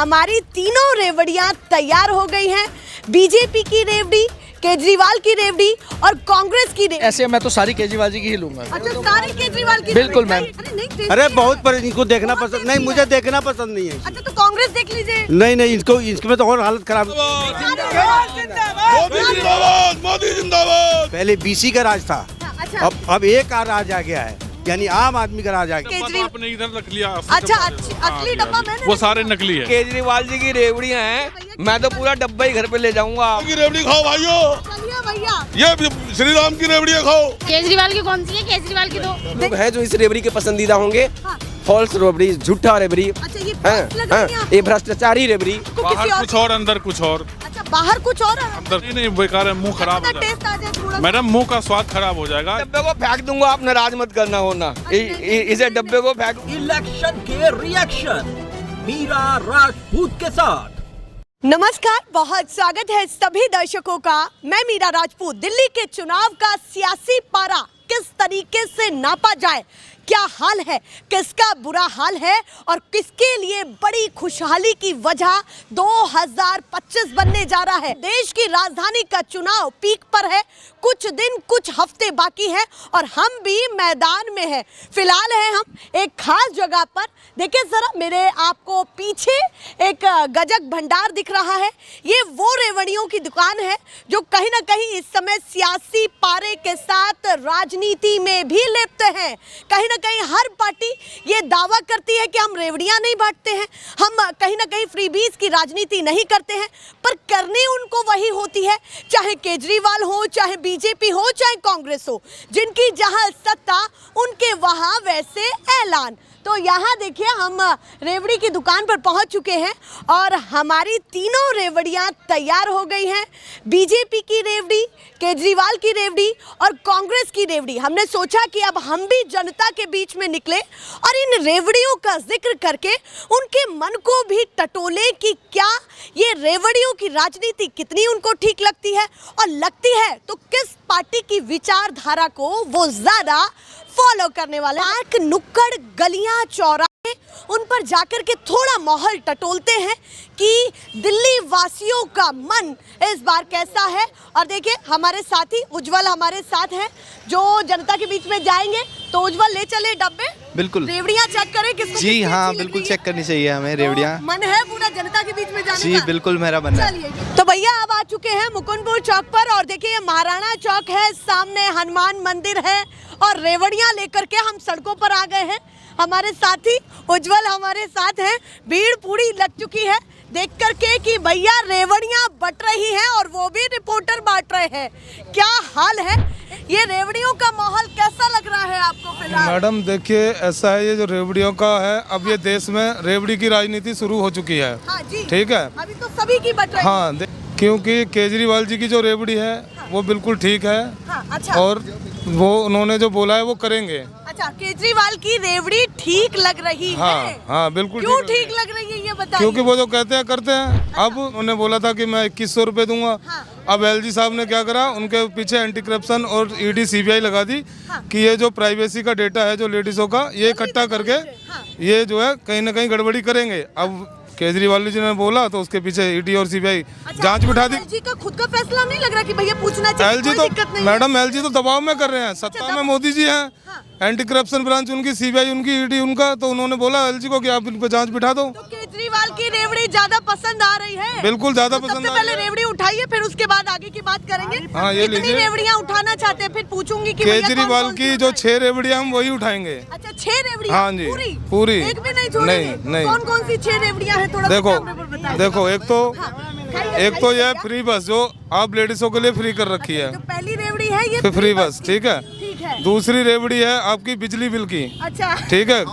हमारी तीनों रेवड़ियां तैयार हो गई हैं। बीजेपी की रेवड़ी, केजरीवाल की रेवड़ी और कांग्रेस की रेवड़ी। ऐसे मैं तो सारी केजरीवाल जी की ही लूंगा। अच्छा, सारी केजरीवाल की? बिल्कुल मैम। अरे बहुत पर इनको देखना पसंद नहीं, मुझे देखना पसंद नहीं है। अच्छा, तो कांग्रेस देख लीजिए। नहीं इसको इसमें तो और हालत खराब। मोदी जिंदाबाद। पहले बीसी का राज था, अच्छा, अब एक का राज आ गया है, यानी आम आदमी का राज आ गया। केजरीवाल आपने इधर रख लिया। अच्छा, असली डब्बा मैंने वो सारे नकली है। केजरीवाल जी की रेवड़ियां हैं, मैं तो पूरा डब्बा ही घर पे ले जाऊंगा। की रेवड़ी खाओ भाइयों, चलिए भैया। ये श्री राम की रेवड़ियाँ खाओ। केजरीवाल की कौन सी है? केजरीवाल की दो लोग हैं जो इस रेवड़ी के पसंदीदा होंगे। हाँ। फॉल्स रेवड़ी, झूठा रेवड़ी, अच्छा, ये false लग रही है आपको? ये भ्रष्टाचारी रेवड़ी। आपको बाहर किसी कुछ और अंदर कुछ और। अच्छा, बाहर कुछ और अंदर नहीं बेकार है, मुंह खराब हो टेस्ट आ जाए थोड़ा। मैडम, मुंह का स्वाद खराब हो जाएगा। डब्बे को फेंक दूंगा, आप नाराज मत करना होना। इसे डब्बे को फेंक। इलेक्शन के रिएक्शन मीरा राजपूत के साथ। नमस्कार, बहुत स्वागत है सभी दर्शकों का। मैं मीरा राजपूत। दिल्ली के चुनाव का सियासी पारा किस तरीके से नापा जाए, क्या हाल है, किसका बुरा हाल है और किसके लिए बड़ी खुशहाली की वजह 2025 बनने जा रहा है। देश की राजधानी का चुनाव पीक पर है, कुछ दिन कुछ हफ्ते बाकी हैं और हम भी मैदान में हैं। फिलहाल है हम एक खास जगह पर। देखिए जरा, मेरे आपको पीछे एक गजक भंडार दिख रहा है। ये वो रेवड़ियों की दुकान है जो कहीं ना कहीं इस समय सियासी पारे के साथ राजनीति में भी लिप्त है। कहीं ना कहीं हर पार्टी ये दावा करती है कि हम रेवड़ियां नहीं बांटते हैं, हम कहीं ना कहीं फ्रीबीज की राजनीति नहीं करते हैं, पर करनी उनको वही होती है। चाहे केजरीवाल हो, चाहे बीजेपी हो, चाहे कांग्रेस हो, जिनकी जहां सत्ता उनके वहां वैसे ऐलान। तो यहाँ देखिए, हम रेवड़ी की दुकान पर पहुँच चुके हैं और हमारी तीनों रेवड़ियाँ तैयार हो गई हैं। बीजेपी की रेवड़ी, केजरीवाल की रेवड़ी और कांग्रेस की रेवड़ी। हमने सोचा कि अब हम भी जनता के बीच में निकले और इन रेवड़ियों का जिक्र करके उनके मन को भी टटोले कि क्या ये रेवड़ियों की राजनीति कितनी उनको ठीक लगती है और लगती है तो किस पार्टी की विचारधारा को वो ज़्यादा फॉलो करने वाला। पार्क, नुक्कड़, गलियां, चौराहे, उन पर जाकर के थोड़ा माहौल टटोलते हैं कि दिल्ली वासियों का मन इस बार कैसा है। और देखिए, हमारे साथी उज्जवल हमारे साथ हैं जो जनता के बीच में जाएंगे। तो उज्जवल, ले चले डब्बे। बिल्कुल। रेवड़ियां चेक करें किसको जी कितनी हाँ, अच्छी लग बिल्कुल रही है। चेक करनी चाहिए हमें रेवड़ियाँ। तो मन है पूरा जनता के बीच में जाने जी का? बिल्कुल, मेरा मन है। चलिए, तो भैया अब आ चुके हैं मुकुंदपुर चौक पर और देखिए, ये महाराणा चौक है, सामने हनुमान मंदिर है और रेवड़ियां लेकर के हम सड़कों पर आ गए हैं। हमारे साथी उज्जवल हमारे साथ हैं। भीड़ पूरी लग चुकी है देख करके कि भैया रेवड़ियां बट रही हैं और वो भी रिपोर्टर बांट रहे हैं। क्या हाल है, ये रेवड़ियों का माहौल कैसा लग रहा है आपको फिलहाल? मैडम देखिए, ऐसा है, ये जो रेवड़ियों का है, अब ये देश में रेवड़ी की राजनीति शुरू हो चुकी है। हाँ जी, ठीक है। अभी तो सभी की बट रही है। हाँ, क्योंकि केजरीवाल जी की जो रेवड़ी है वो बिल्कुल ठीक है। हाँ, अच्छा। और वो उन्होंने जो बोला है वो करेंगे। अच्छा, केजरीवाल की रेवड़ी ठीक लग रही हाँ है। हाँ बिल्कुल। क्यों ठीक लग रही है ये बताइए? क्योंकि वो जो कहते हैं करते हैं। अब उन्होंने बोला था कि मैं 2100 रुपये दूंगा। हाँ। अब एलजी साहब ने क्या करा, उनके पीछे एंटी करप्शन और ईडी सीबीआई लगा दी कि ये जो प्राइवेसी का डेटा है जो लेडीजों का, ये इकट्ठा करके ये जो है कहीं ना कहीं गड़बड़ी करेंगे। अब केजरीवाल जी ने बोला तो उसके पीछे ईडी और सीबीआई जांच बिठा दी। एलजी का खुद का फैसला नहीं लग रहा कि भैया पूछना चाहिए? एलजी तो मैडम, एलजी तो दबाव में कर रहे हैं। सत्ता में मोदी जी हैं, एंटी करप्शन ब्रांच उनकी, सीबीआई उनकी, ईडी उनका। तो उन्होंने बोला एलजी को कि आप इन पर जांच बिठा दो। तो केजरीवाल की रेवड़ी ज्यादा पसंद आ रही है? बिल्कुल ज्यादा तो पसंद सबसे आ पहले रही है। रेवड़ी उठाइए, फिर उसके बाद आगे की बात करेंगे। हाँ, ये कितनी लीजिए। रेवड़ियां उठाना चाहते हैं, फिर पूछूंगी कि भैया केजरीवाल कौन-कौन सी की जो उठाएं? 6 रेवड़ियां हम वही उठाएंगे। अच्छा, 6 रेवड़ियां? हाँ जी, पूरी। एक भी नहीं छोड़ेंगे? नहीं। कौन कौन सी 6 रेवड़ियां हैं, थोड़ा देखो कैमरे पर बताइए। देखो, एक तो यह फ्री बस जो आप लेडीजों के लिए फ्री कर रखी है। जो पहली रेवड़ी है ये फ्री बस, ठीक है। ठीक है। दूसरी रेवड़ी है आपकी बिजली बिल की। अच्छा, ठीक है,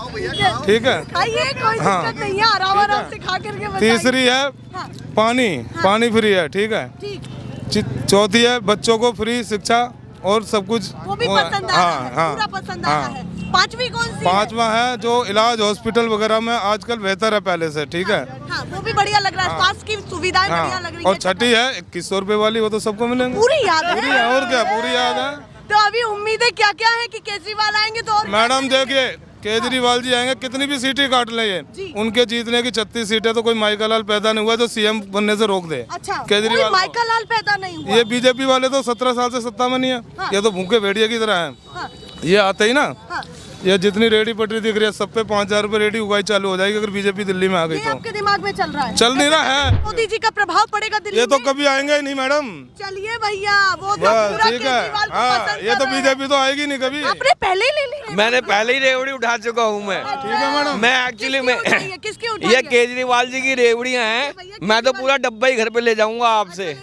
ठीक है। खाइए, कोई हाँ। दिक्कत नहीं है, आराम से खा करके बताइए। तीसरी है हाँ। पानी फ्री है, ठीक है। ठीक। चौथी है बच्चों को फ्री शिक्षा और सब कुछ। वो भी पसंद आ रहा है, हाँ, पूरा पसंद आ रहा है। पांचवी कौन सी है? पांचवा है जो इलाज हॉस्पिटल वगैरह में आजकल बेहतर है पहले से, ठीक है। हाँ, वो भी बढ़िया लग रहा है, स्वास्थ्य की सुविधाएं बढ़िया लग रही है। और छठी है 2100 रुपए वाली, वो तो सबको मिलेंगे। पूरी याद है? और क्या, पूरी याद है। तो अभी उम्मीदें क्या क्या है कि केजरीवाल आएंगे तो और मैडम देखिए, केजरीवाल जी आएंगे, कितनी भी सीटें काट ले ये, उनके जीतने की 36 सीटें, तो कोई माइका लाल पैदा नहीं हुआ जो सीएम बनने से रोक दे। अच्छा, केजरीवाल कोई माइका लाल पैदा नहीं हुआ। ये बीजेपी वाले तो 17 साल से सत्ता में नहीं है। ये तो भूखे भेड़िए की तरह है। हाँ। ये आते ही ना, हाँ। ये जितनी रेडी पटरी दिख रही है सब पे 5,000 रुपए रेडी उगाई चालू हो जाएगी अगर बीजेपी दिल्ली में आ गई ये तो। आपके दिमाग में चल रहा है? चल नहीं रहा है। मोदी जी का प्रभाव पड़ेगा दिल्ली ये तो में? कभी आएंगे ही नहीं मैडम। चलिए भैया, वो तो बस पूरा ठीक केजरीवाल है। को हाँ, पसंद ये तो कर रहे हैं। बीजेपी तो आएगी नहीं कभी। आपने पहले ही ले ली। मैंने पहले ही रेवड़ी उठा चुका हूँ मैं। ठीक है मैडम। मैं एक्चुअली में किसकी उठाई ये है? केजरीवाल जी की रेवड़ियाँ हैं। मैं तो पूरा डब्बा ही घर पे ले जाऊंगा आपसे।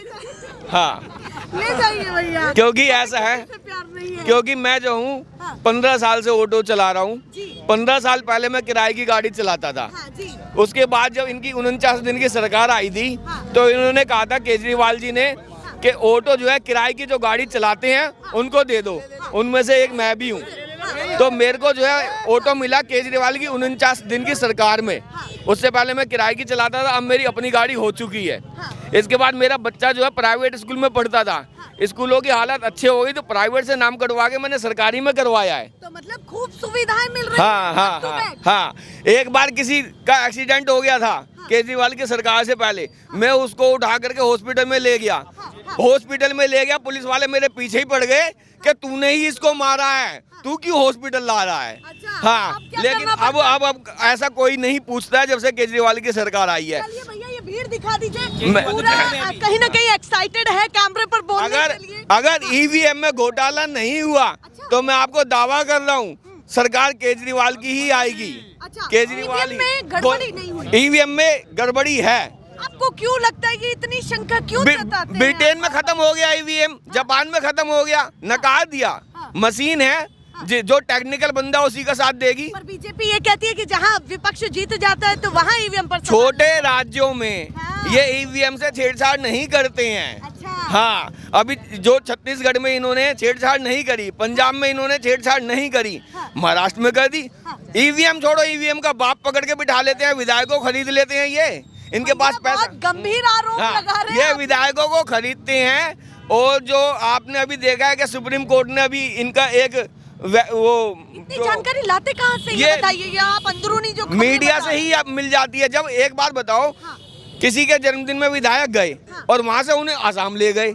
हाँ, ले जाइए भैया, क्योंकि ऐसा है, से प्यार नहीं है। क्योंकि मैं जो हूँ 15 साल से ऑटो चला रहा हूँ। 15 साल पहले मैं किराए की गाड़ी चलाता था। हाँ जी। उसके बाद जब इनकी 49 दिन की सरकार आई थी तो इन्होंने कहा था केजरीवाल जी ने कि ऑटो जो है किराए की जो गाड़ी चलाते हैं उनको दे दो। उनमें से एक मैं भी हूँ। तो मेरे को जो है ऑटो मिला केजरीवाल की 49 दिन की सरकार में। उससे पहले मैं किराए की चलाता था, अब मेरी अपनी गाड़ी हो चुकी है। इसके बाद मेरा बच्चा जो है प्राइवेट स्कूल में पढ़ता था। स्कूलों की हालत अच्छी हो गई तो प्राइवेट से नाम कटवा के मैंने सरकारी में करवाया है। तो मतलब खूब सुविधाएं मिल रही हाँ हैं। हाँ हाँ हाँ। एक बार किसी का एक्सीडेंट हो गया था केजरीवाल की सरकार से पहले, मैं उसको उठा करके हॉस्पिटल में ले गया। हॉस्पिटल में ले गया, पुलिस वाले मेरे पीछे ही पड़ गए कि तूने ही इसको मारा है, तू क्यों हॉस्पिटल ला रहा है। अच्छा, हाँ, अब क्या लेकिन करना अब ऐसा कोई नहीं पूछता है जब से केजरीवाल की सरकार आई है। चलिए भैया, ये भीड़ दिखा दीजिए। मैं- पूरा कहीं ना कहीं एक्साइटेड है कैमरे पर बोलने अगर के लिए। अगर ईवीएम में घोटाला नहीं हुआ तो मैं आपको दावा कर रहा हूँ सरकार केजरीवाल की ही आएगी। अच्छा, केजरीवाल EVM में गड़बड़ी नहीं हुई? ईवीएम में गड़बड़ी है। आपको क्यों लगता है, ये इतनी शंका क्यों जताते हैं? ब्रिटेन में खत्म हो गया ईवीएम, जापान में खत्म हो गया, नकार दिया। मशीन है जो टेक्निकल बंदा उसी का साथ देगी। पर बीजेपी ये कहती है कि जहां विपक्ष जीत जाता है तो वहां ईवीएम पर छोटे राज्यों में हाँ। ये ईवीएम से छेड़छाड़ नहीं करते हैं। अच्छा। हाँ, अभी जो छत्तीसगढ़ में इन्होंने छेड़छाड़ नहीं करी, पंजाब में इन्होंने छेड़छाड़ नहीं करी, महाराष्ट्र में कर दी। ईवीएम छोड़ो, ईवीएम का बाप पकड़ के बिठा लेते हैं, विधायकों खरीद लेते हैं। ये इनके पास पैसा। बहुत गंभीर आरोप लगा रहे हैं ये आप। विधायकों को खरीदते हैं। और जो आपने अभी देखा है कि सुप्रीम कोर्ट ने अभी इनका एक वो इतनी जानकारी लाते कहाँ से, ये बताइए। ये आप अंदरूनी जो खबरें मीडिया बता से ही आप मिल जाती है। जब एक बात बताओ, किसी के जन्मदिन में विधायक गए और वहां से उन्हें आसाम ले गए,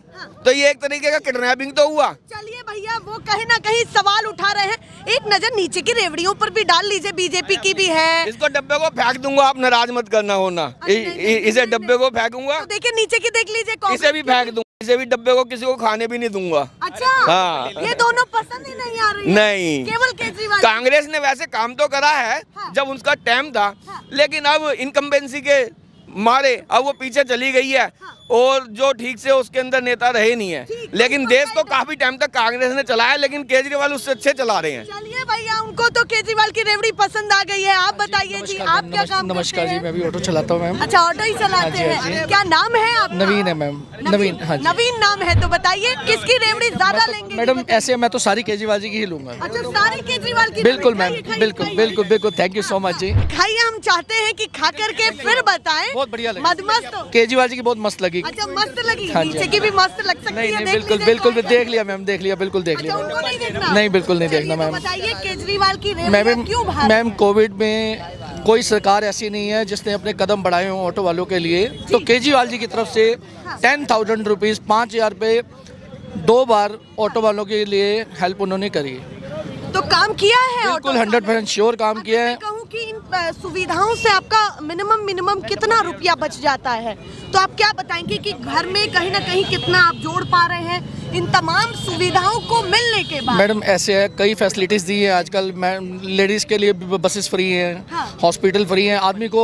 तो ये एक तरीके का किडनैपिंग तो हुआ। चलिए भैया, वो कहीं ना कहीं सवाल उठा रहे हैं। एक नजर नीचे की रेवड़ियों पर भी डाल लीजिए, बीजेपी की भी है। इसको डब्बे को फेंक दूंगा, आप नाराज मत करना होना। इसे डब्बे को फेंकूंगा, तो देखिए नीचे की देख लीजिए, इसे भी फेंक दूंगा, इसे भी डब्बे को किसी को खाने भी नहीं दूंगा। अच्छा, हाँ। ये दोनों पसंद ही नहीं आ रही है। नहीं, केवल केजरीवाल। कांग्रेस ने वैसे काम तो करा है जब उसका टाइम था, लेकिन अब इनकम्बेंसी के मारे अब वो पीछे चली गई है और जो ठीक से उसके अंदर नेता रहे नहीं है। लेकिन देश तो काफी टाइम तक कांग्रेस ने चलाया, लेकिन केजरीवाल उससे अच्छे चला रहे हैं। चलिए भैया, उनको तो केजरीवाल की रेवड़ी पसंद आ गई है। आप बताइए जी, आप क्या काम नमस्कार करते जी, हैं? मैं भी ऑटो चलाता हूँ मैम। अच्छा, ऑटो ही चलाते हैं। क्या नाम है आपका? नवीन है मैम। नवीन, हाँ जी। नवीन नाम है, तो बताइए किसकी रेवड़ी ज्यादा लेंगे? मैडम ऐसे मैं तो सारी केजरीवाल जी की ही लूंगा। अच्छा, सारी केजरीवाल की। बिल्कुल मैम, खाइए, खाइए, बिल्कुल खाइए। बिल्कुल बिल्कुल, थैंक यू सो मच जी। खाइए, हम चाहते हैं कि खा करके फिर बताएं। बहुत बढ़िया लगी। मदमस्त हो। केजरीवाल जी की बहुत मस्त लगी। अच्छा, मस्त लगी। हाँ जी, नीचे की भी मस्त लग सकती नहीं है। नहीं, देख बिल्कुल लीजिए, बिल्कुल try देख लिया मैम, देख लिया, बिल्कुल देख लिया अच्छा, उनको नहीं देखना? नहीं, बिल्कुल नहीं देखना चलिए, तो मैम। बताइए केजरीवाल की मैम रेवड़ी क्यों भारी? मैम कोविड में कोई सरकार ऐसी नहीं है जिसने अपने कदम बढ़ाए हों ऑटो वालों के लिए। तो केजरीवाल जी की तरफ से 10,000 रुपीज़, 5,000 रुपये 2 बार ऑटो वालों के लिए हेल्प उन्होंने करी। तो काम किया है बिल्कुल ऑटो 100% श्योर काम अगर किया मैं है। कहूँ कि इन सुविधाओं से आपका मिनिमम कितना रुपया बच जाता है, तो आप क्या बताएंगे कि घर में कहीं ना कहीं कितना आप जोड़ पा रहे हैं इन तमाम सुविधाओं को मिलने के बाद? मैडम ऐसे है, कई फैसिलिटीज़ दी हैं आजकल। लेडीज़ के लिए बसेस फ्री हैं, हाँ। हॉस्पिटल फ्री हैं। आदमी को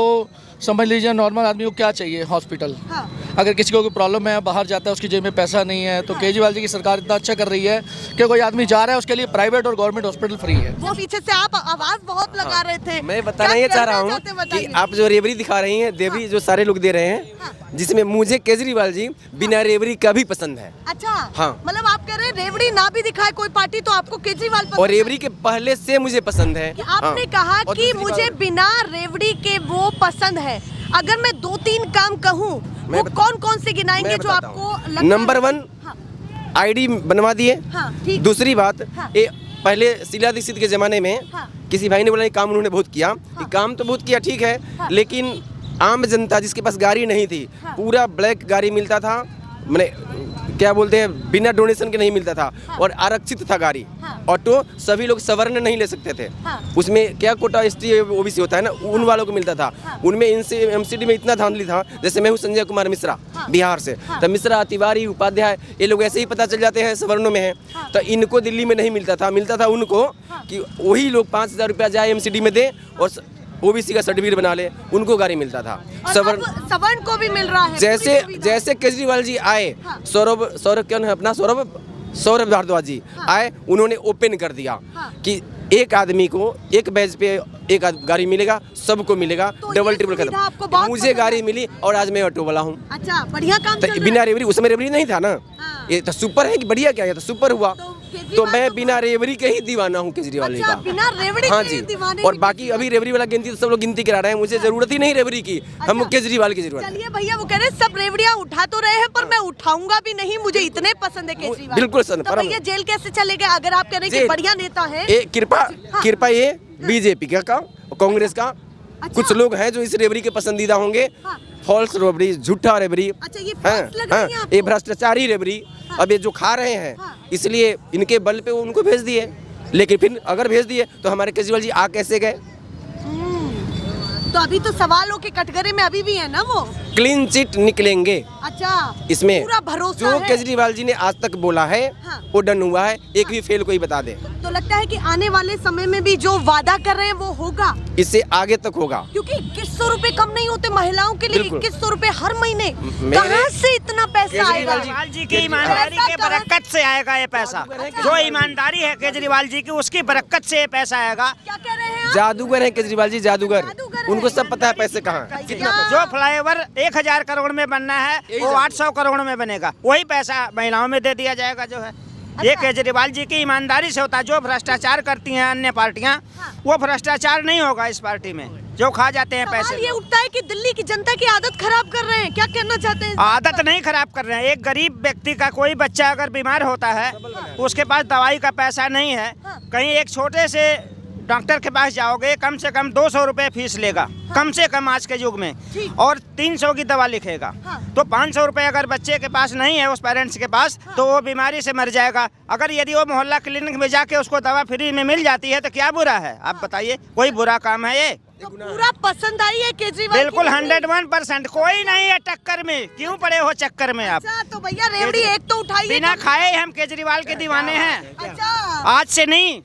समझ लीजिए, नॉर्मल आदमी को क्या चाहिए? हॉस्पिटल। हाँ। अगर किसी को कोई प्रॉब्लम है, बाहर जाता है, उसकी जेब में पैसा नहीं है, तो केजरीवाल जी की सरकार इतना अच्छा कर रही है कि कोई आदमी जा रहा है उसके लिए प्राइवेट और गवर्नमेंट हॉस्पिटल फ्री है। वो पीछे से आप आवाज बहुत लगा रहे थे। मैं बताना ये चाह रहा हूँ कि आप जो रेवड़ी दिखा रही हैं, देवरी जो सारे लोग दे रहे हैं, जिसमें मुझे केजरीवाल जी बिना रेवड़ी का भी पसंद है। अच्छा, हाँ। मतलब आप कह रहे हैं रेवड़ी ना भी दिखाए कोई पार्टी तो आपको केजरीवाल पसंद और है? रेवड़ी के पहले से मुझे पसंद है। कि आपने कहा और कि दूसरी मुझे बात- बिना रेवड़ी के वो पसंद है। अगर मैं 2-3 काम कहूँ, वो कौन कौन से गिनाएंगे मैं जो बताता आपको हूँ। लगता है? नंबर 1 हाँ, आईडी बनवा दिए। हाँ, ठीक। दूसरी बात, हाँ। ये पहले शीला दीक्षित के जमाने में हाँ। किसी भाई ने बोला ये काम उन्होंने बहुत किया, ये काम तो बहुत किया ठीक है, लेकिन आम जनता जिसके पास गाड़ी नहीं थी, पूरा ब्लैक गाड़ी मिलता था, मैंने क्या बोलते हैं बिना डोनेशन के नहीं मिलता था, और आरक्षित था गाड़ी। ऑटो सभी लोग सवर्ण नहीं ले सकते थे, उसमें क्या कोटा एसटी ओबीसी होता है ना, उन वालों को मिलता था। उनमें इनसे एमसीडी में इतना धांधली था, जैसे मैं हूँ संजय कुमार मिश्रा बिहार से, तो मिश्रा, तिवारी, उपाध्याय, ये लोग ऐसे ही पता चल जाते हैं सवर्णों में है, तो इनको दिल्ली में नहीं मिलता था। मिलता था उनको कि वही लोग 5,000 रुपया जाए एमसीडी में दे और ओबीसी का सर्टिफिकेट बना ले, उनको गाड़ी मिलता था। सवर्ण को भी मिल रहा है। जैसे केजरीवाल जी आए, सौरभ क्या है अपना, सौरभ भारद्वाज जी आए, उन्होंने ओपन कर दिया कि एक आदमी को एक बैच पे एक गाड़ी मिलेगा, सबको मिलेगा, तो डबल ट्रिपल खत्म। मुझे गाड़ी मिली और आज मैं ऑटो वाला हूँ। अच्छा, बढ़िया काम चल रहा है। बिना रेवरी, उसमें रेवरी नहीं था ना, ये तो सुपर है कि बढ़िया क्या है, तो सुपर हुआ। तो मैं बिना रेवरी के ही दीवाना हूँ केजरीवाल जी का। बिना रेवड़ी हाँ के जी, दीवाने। और बाकी अभी रेवड़ी वाला गिनती तो सब लोग गिनती करा रहे हैं, मुझे जरूरत ही नहीं रेवड़ी की, हम केजरीवाल की जरूरत। चलिए भैया, वो कह रहे हैं सब रेवड़ियाँ उठा तो रहे हैं, पर मैं उठाऊंगा भी नहीं, मुझे इतने पसंद है केजरीवाल। बिल्कुल सर, तो भैया जेल कैसे चलेगा अगर आप कह रहे हैं कि बढ़िया नेता है? कृपा ये बीजेपी का कांग्रेस का कुछ लोग हैं जो इस रेवड़ी के पसंदीदा होंगे। फॉल्स रेवड़ी, झूठा रेवड़ी, अच्छा, ये false लग रही है आपको? ये भ्रष्टाचारी रेवड़ी। अब ये जो खा रहे हैं, इसलिए इनके बल पे उनको भेज दिए, लेकिन फिर अगर भेज दिए तो हमारे केजरीवाल जी आ कैसे गए? तो अभी तो सवालों के कटघरे में अभी भी है ना वो। क्लीन चिट निकलेंगे। अच्छा, इसमें पूरा भरोसा जो है। केजरीवाल जी ने आज तक बोला है वो डन हुआ है, एक भी फेल कोई बता दे। तो लगता है कि आने वाले समय में भी जो वादा कर रहे हैं वो होगा, इससे आगे तक होगा, क्योंकि 2100 रुपए कम नहीं होते महिलाओं के लिए। 2100 रुपए हर महीने, मेरे- कहाँ से इतना पैसा आएगा? केजरीवाल जी की ईमानदारी के बरकत से आएगा ये पैसा। जो ईमानदारी है केजरीवाल जी की, उसकी बरकत से ये पैसा आएगा। क्या कह रहे हैं आप? जादूगर है केजरीवाल जी, जादूगर, जादूगर उनको है। सब पता है पैसे कहाँ कितना। जो फ्लाईओवर 1000 करोड़ में बनना है वो 800 करोड़ में बनेगा, वही पैसा महिलाओं में दे दिया जाएगा। जो है ये केजरीवाल जी की ईमानदारी से होता है। जो भ्रष्टाचार करती हैं अन्य पार्टियां, वो भ्रष्टाचार नहीं होगा इस पार्टी में, जो खा जाते हैं सवाल पैसे। ये उठता है कि दिल्ली की जनता की आदत खराब कर रहे हैं, क्या कहना चाहते हैं? आदत नहीं खराब कर रहे हैं। एक गरीब व्यक्ति का कोई बच्चा अगर बीमार होता है, उसके पास दवाई का पैसा नहीं है, कहीं एक छोटे से डॉक्टर के पास जाओगे, कम से कम 200 रुपये फीस लेगा, कम से कम आज के युग में, और 300 की दवा लिखेगा। तो 500 रुपये अगर बच्चे के पास नहीं है, उस पेरेंट्स के पास, तो वो बीमारी से मर जाएगा। अगर यदि वो मोहल्ला क्लिनिक में जाके उसको दवा फ्री में मिल जाती है तो क्या बुरा है? आप बताइए, कोई बुरा काम है ये? तो पूरा पसंद आई है केजरीवाल? बिल्कुल 101%। कोई नहीं है टक्कर में, क्यों पड़े हो चक्कर में आप? अच्छा, तो भैया रेवड़ी एक तो उठाइए। बिना खाए हम केजरीवाल के दीवाने हैं, अच्छा, आज से नहीं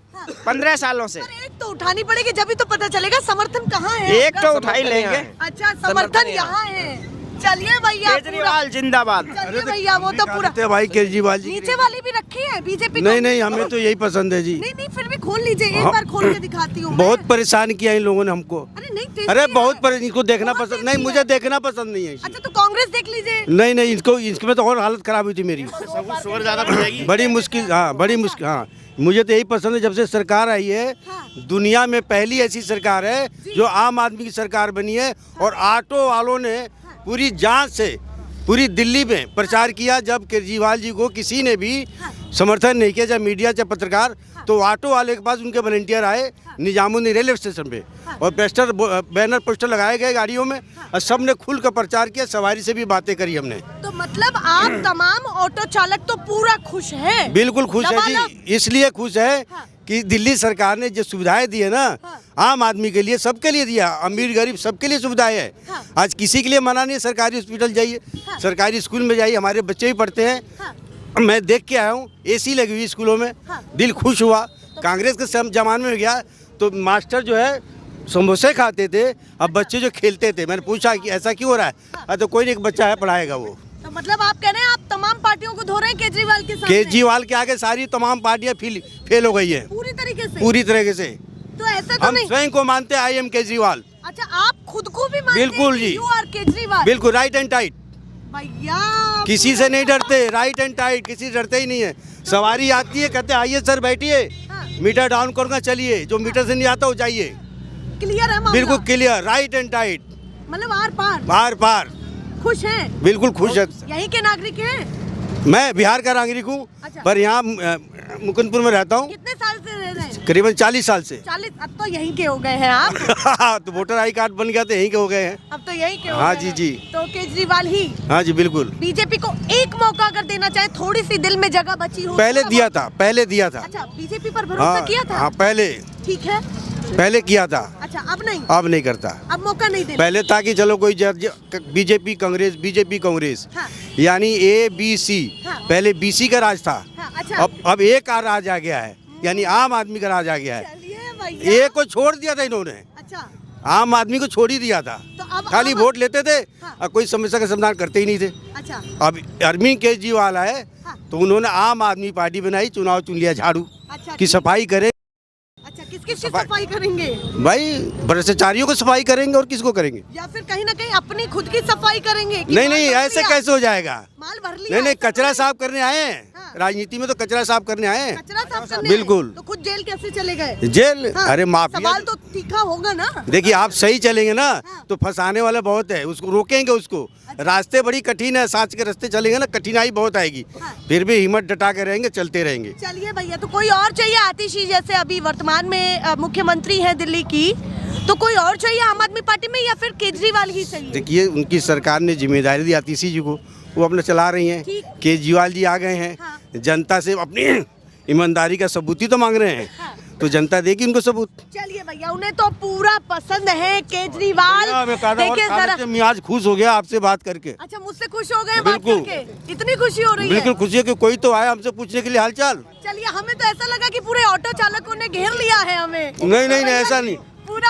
15 सालों से। पर एक तो उठानी पड़ेगी, जब भी तो पता चलेगा समर्थन कहाँ है। एक तो उठा ही लेंगे। अच्छा, समर्थन यहाँ है। चलिए भैया, केजरीवाल जिंदाबाद। चलिए भैया, वो तो पूरा भाई केजरीवाल जी नीचे वाली भी रखी है बीजेपी। नहीं, हमें तो यही पसंद है जी। नहीं, फिर भी खोल लीजिए, एक बार खोल के दिखाती हूँ। बहुत परेशान किया इन लोगों ने हमको। अरे नहीं, अरे बहुत इनको देखना पसंद नहीं, मुझे देखना पसंद नहीं है। अच्छा, तो कांग्रेस देख लीजिए। नहीं, इसमें तो और हालत खराब हुई थी मेरी, बड़ी मुश्किल। हाँ, बड़ी मुश्किल। हाँ, मुझे तो यही पसंद है, जब से सरकार आई है, दुनिया में पहली ऐसी सरकार है जो आम आदमी की सरकार बनी है। और ऑटो वालों ने पूरी जान से पूरी दिल्ली में प्रचार किया। जब केजरीवाल जी को किसी ने भी समर्थन नहीं किया, चाहे मीडिया चाहे पत्रकार, तो ऑटो वाले के पास उनके वॉलंटियर आए निजामुद्दीन रेलवे स्टेशन पे, और बैनर पोस्टर लगाए गए गाड़ियों में, और सबने खुल कर प्रचार किया, सवारी से भी बातें करी हमने। तो मतलब आप तमाम ऑटो चालक तो पूरा खुश हैं? बिल्कुल खुश है जी, इसलिए खुश है कि दिल्ली सरकार ने जो सुविधाएं दी है ना, आम आदमी के लिए, सबके लिए दिया, अमीर गरीब सबके लिए सुविधाएं है। आज किसी के लिए मना नहीं है, सरकारी हॉस्पिटल जाइए, सरकारी स्कूल में जाइए, हमारे बच्चे भी पढ़ते हैं, मैं देख के आया हूँ, एसी लगी हुई स्कूलों में, दिल खुश हुआ। कांग्रेस के जमाने में गया तो मास्टर जो है समोसे खाते थे, अब बच्चे जो खेलते थे। मैंने पूछा कि ऐसा क्यों हो रहा है, तो कोई नहीं, एक बच्चा है पढ़ाएगा वो। तो मतलब आप कह रहे हैं आप तमाम पार्टियों को धो रहे हैं केजरीवाल के सामने? केजरीवाल के आगे सारी तमाम पार्टियां फेल हो गई है पूरी तरीके से? पूरी तरीके से। तो ऐसा तो हम नहीं? स्वयं को मानते हैं, आई एम केजरीवाल। अच्छा, आप खुद को भी मानते बिल्कुल हैं कि जी। You are Kejriwal? बिल्कुल राइट एंड टाइट, भैया किसी से नहीं डरते, राइट एंड टाइट, किसी से डरते ही नहीं है। सवारी आती है, कहते आइए सर बैठिए, मीटर डाउन करूँगा, चलिए, जो मीटर से नहीं आता वो चाहिए। क्लियर है मामला? बिल्कुल क्लियर, राइट एंड टाइट, मतलब आर पार बार बार खुश हैं? बिल्कुल खुश है। यहीं के नागरिक हैं? मैं बिहार का नागरिक हूँ, पर यहाँ मुकुंदपुर में रहता हूँ। कितने साल से रह रहे हैं? करीबन 40 साल से। 40। अब तो यहीं के हो गए हैं आप। तो वोटर आई कार्ड बन गया तो यहीं के हो गए हैं। अब तो यहीं के हो हाँ गए जी हैं। जी। तो केजरीवाल ही। हाँ जी बिल्कुल। बीजेपी को एक मौका अगर देना चाहे, थोड़ी सी दिल में जगह बची हो। पहले दिया था, पहले दिया था। अच्छा, बीजेपी पर भरोसा किया था? हाँ पहले। ठीक है, पहले किया था। अच्छा अब नहीं? अब नहीं करता। अब मौका नहीं देना। पहले था कि चलो कोई बीजेपी कांग्रेस हाँ। यानी ABC। हाँ। पहले BC का राज था। हाँ, अच्छा। अब A का राज आ गया है, यानी आम आदमी का राज आ गया है। चलिए भैया। A को छोड़ दिया था इन्होंने, अच्छा, आम आदमी को छोड़ ही दिया था। तो अब खाली वोट लेते थे हाँ। और कोई समस्या का समाधान करते ही नहीं थे। अच्छा, अब अरविंद केजरीवाल है हाँ। तो उन्होंने आम आदमी पार्टी बनाई, चुनाव चुन लिया झाड़ू अच्छा, की सफाई करे। अच्छा, किसकी सफाई करेंगे? भाई भ्रष्टाचारियों को सफाई करेंगे और किसको करेंगे? या फिर कहीं ना कहीं अपनी खुद की सफाई करेंगे? कि नहीं माल नहीं, भर ऐसे लिया? कैसे हो जाएगा? माल भर लिया? नहीं नहीं, ऐसा कचरा थोड़ी- साफ करने आए हैं। हाँ। राजनीति में तो कचरा साफ करने आए हैं। कचरा साफ करने बिल्कुल। आए? तो खुद जेल कैसे चले गए? जेल? हाँ, अरे माफिया। सवाल तो तीखा होगा ना। देखिए आप सही चलेंगे ना हाँ। तो फंसाने वाला बहुत है, उसको रोकेंगे उसको। रास्ते बड़ी कठिन है, सांच के रास्ते चलेंगे ना कठिनाई बहुत आएगी, हाँ। फिर भी हिम्मत डटा के रहेंगे, चलते रहेंगे। चलिए भैया, तो कोई और चाहिए आतिशी, जैसे अभी वर्तमान में मुख्यमंत्री है दिल्ली की, तो कोई और चाहिए आम आदमी पार्टी में या फिर केजरीवाल ही चाहिए? देखिए उनकी सरकार ने जिम्मेदारी दी आतिशी जी को, वो अपना चला रही हैं। ठीक। केजरीवाल जी आ गए हैं, हाँ। जनता से अपनी ईमानदारी का सबूत ही तो मांग रहे हैं, हाँ। तो जनता देगी उनको सबूत। चलिए भैया, उन्हें तो पूरा पसंद है केजरीवाल। देखिए जरा। मियाज खुश हो गया आपसे बात करके। अच्छा, मुझसे खुश हो गए बात बिल्कुल। करके? इतनी खुशी हो रही है? बिल्कुल खुशी है कि कोई तो आया हमसे पूछने के लिए हालचाल। चलिए, हमें तो ऐसा लगा कि पूरे ऑटो चालकों ने घेर लिया है हमें। नहीं नहीं नहीं, ऐसा नहीं। पूरा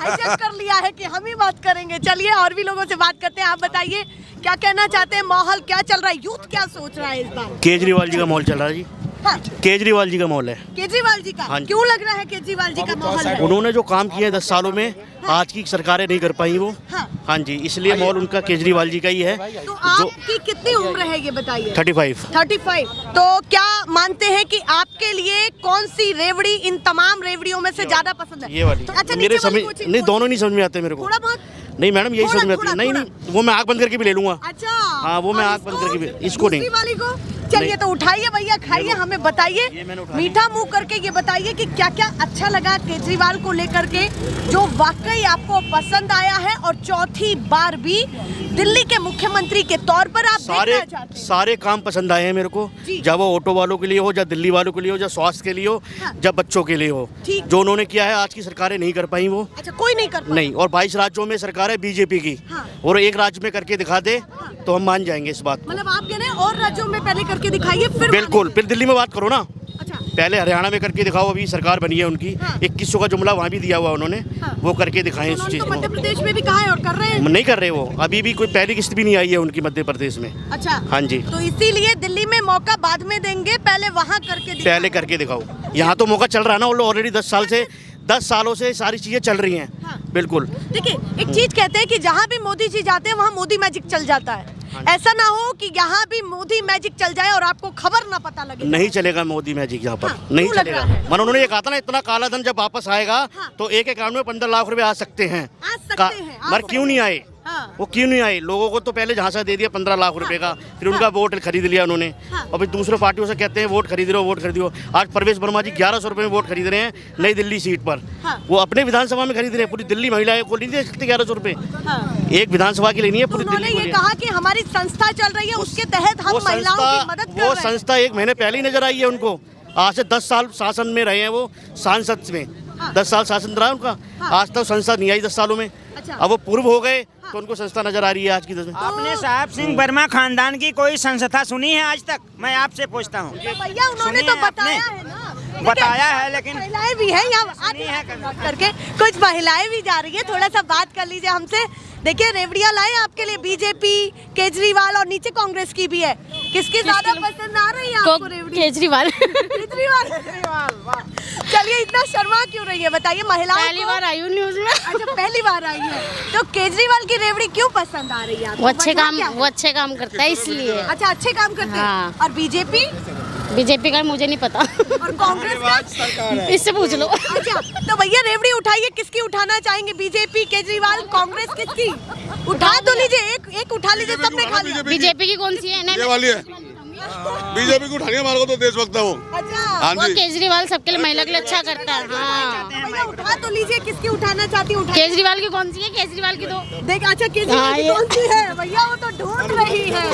हाईजैक कर लिया है कि हम ही बात करेंगे। चलिए और भी लोगों से बात करते हैं। आप बताइए क्या कहना चाहते हैं, माहौल क्या चल रहा है, यूथ क्या सोच रहा है इस बार? केजरीवाल जी का माहौल चल रहा है जी। हाँ, केजरीवाल जी का माहौल है। केजरीवाल जी का हाँ जी। क्यों लग रहा है केजरीवाल जी का माहौल है? उन्होंने जो काम किए 10 सालों में, आज की सरकारें नहीं कर पाई वो। हाँ। हाँ जी, इसलिए माहौल उनका केजरीवाल जी का ही है। तो आपकी कितनी उम्र है ये बताइए? 35। 35। तो क्या मानते हैं कि आपके लिए कौन सी रेवड़ी इन तमाम रेवड़ियों में से ज्यादा पसंद है? ये वाली। तो अच्छा, मेरे नीचे वाली समझ कोची- नहीं, दोनों नहीं समझ में आते मेरे को। थोड़ा बहुत? नहीं मैडम, यही थोड़ा- समझ में आती है। थोड़ा- नहीं थोड़ा। नहीं, वो मैं आँख बंद करके भी ले लूंगा। अच्छा। हाँ, वो मैं और आँख बंद करके भी, इसको नहीं। दूसरी वाली को? चलिए, नहीं। तो उठाइए भैया, खाइए, हमें बताइए, ये मैंने उठा मीठा मुंह करके ये बताइए कि क्या क्या अच्छा लगा केजरीवाल को लेकर के, जो वाकई आपको पसंद आया है और चौथी बार भी दिल्ली के मुख्यमंत्री के तौर पर आप देखना चाहते हैं? सारे काम पसंद आए हैं मेरे को, जी। जब वो ऑटो वालों के लिए हो, या दिल्ली वालों के लिए हो, या स्वास्थ्य के लिए हो, हाँ। जब बच्चों के लिए हो। ठीक। जो उन्होंने किया है आज की सरकारें नहीं कर पाई वो। अच्छा, कोई नहीं कर पाया? नहीं, और 22 राज्यों में सरकार है बीजेपी की। हाँ। और एक राज्य में करके दिखा दे तो हम मान जाएंगे इस बात को। मतलब आप कह रहे हैं और राज्यों में पहले करके दिखाइए फिर बिल्कुल, मानेंगे। फिर दिल्ली में बात करो ना। अच्छा, पहले हरियाणा में करके दिखाओ, अभी सरकार बनी है उनकी। हाँ। 2100 का जुमला वहाँ भी दिया हुआ उन्होंने। हाँ। वो करके दिखाएं इस उन्होंने चीज़ तो मध्य को। प्रदेश में भी कहा है और कर रहे हैं। नहीं कर रहे वो, अभी भी कोई पहली किस्त भी नहीं आई है उनकी मध्य प्रदेश में। अच्छा, हाँ जी। तो इसीलिए दिल्ली में मौका बाद में देंगे, पहले वहाँ करके दिखाएं। पहले करके दिखाओ। यहाँ तो मौका चल रहा है ना, ऑलरेडी 10 सालों से सारी चीजें चल रही हैं। हाँ। बिल्कुल। देखिए, एक चीज कहते हैं कि जहाँ भी मोदी जी जाते हैं वहाँ मोदी मैजिक चल जाता है। ऐसा ना हो कि यहाँ भी मोदी मैजिक चल जाए और आपको खबर ना पता लगे। नहीं चलेगा मोदी मैजिक यहाँ पर। हाँ, नहीं क्यों लग चलेगा। रहा है? मन उन्होंने ये कहा था ना, इतना काला धन जब वापस आएगा हाँ। तो एक अकाउंट में 15 लाख रुपए आ सकते हैं। आ सकते हैं, आ मगर सकते क्यों नहीं आए? हाँ। वो क्यों नहीं आए? लोगों को तो पहले झांसा दे दिया 15 लाख रुपए का, फिर उनका वोट खरीद लिया उन्होंने। हाँ। और फिर दूसरे पार्टियों से कहते हैं वोट खरीद लो, वोट खरीद लो। आज परवेश वर्मा जी 1100 रुपए में वोट खरीद रहे हैं नई दिल्ली सीट पर। हाँ। वो अपने विधानसभा में खरीद रहे हैं, पूरी दिल्ली महिलाएं को नहीं दे सकते 1100 रुपए। हाँ। एक विधानसभा की लेनी है तो पूरी उन्होंने दिल्ली ये को। कहा कि हमारी संस्था चल रही है, उसके तहत हम महिलाओं की मदद कर रहे हैं। संस्था 1 महीने पहले ही नजर आई है उनको। आज से 10 साल शासन में रहे हैं वो, सांसद में। हाँ। 10 साल शासन रहा उनका। हाँ। आज तक संसद नहीं आई 10 सालों में। अच्छा। अब वो पूर्व हो गए तो उनको संस्था नजर आ रही है आज की 10 में। आपने साहब सिंह वर्मा खानदान की कोई संस्था सुनी है आज तक? मैं आपसे पूछता हूँ। तो भैया उन्होंने सुनी तो है बताया आपने? है ना। बताया है, लेकिन महिलाएं भी हैं यहाँ सुनी है करके, कुछ महिलाएं भी जा रही है। थोड़ा सा बात कर लीजिए हमसे। देखिए, रेवड़ियाँ लाए आपके लिए बीजेपी, केजरीवाल और नीचे कांग्रेस की भी है। किसकी ज्यादा पसंद आ रही है आपको रेवड़ी? केजरीवाल। केजरीवाल, वाह। चलिए, इतना शर्मा क्यों रही है बताइए? महिलाओं पहली बार आई हूँ न्यूज में। अच्छा, पहली बार आई है। तो केजरीवाल की रेवड़ी क्यों पसंद आ रही है आपको? वो अच्छे वजह काम क्या है? वो अच्छे काम करता है इसलिए। अच्छा, अच्छे काम करते हैं। हाँ। और बीजेपी बीजेपी का मुझे नहीं पता। और कांग्रेस का? इससे पूछ लो। अच्छा, तो भैया रेवड़ी उठाइए, किसकी उठाना चाहेंगे? बीजेपी, केजरीवाल, कांग्रेस, किसकी? उठा तो लीजिए, एक उठा लीजिए, सबने खा लिया। बीजेपी की कौन सी है? ये वाली है। बीजेपी को उठाने मारो तो देशभक्त है वो। हाँ वो जी। केजरीवाल सबके लिए महिला के लिए अच्छा करता है। हाँ भैया उठा तो लीजिए, किसकी उठाना चाहती हूँ? केजरीवाल की कौन सी है? केजरीवाल की तो देख, अच्छा केजरीवाल की कौन सी है भैया? वो तो ढूंढ रही है।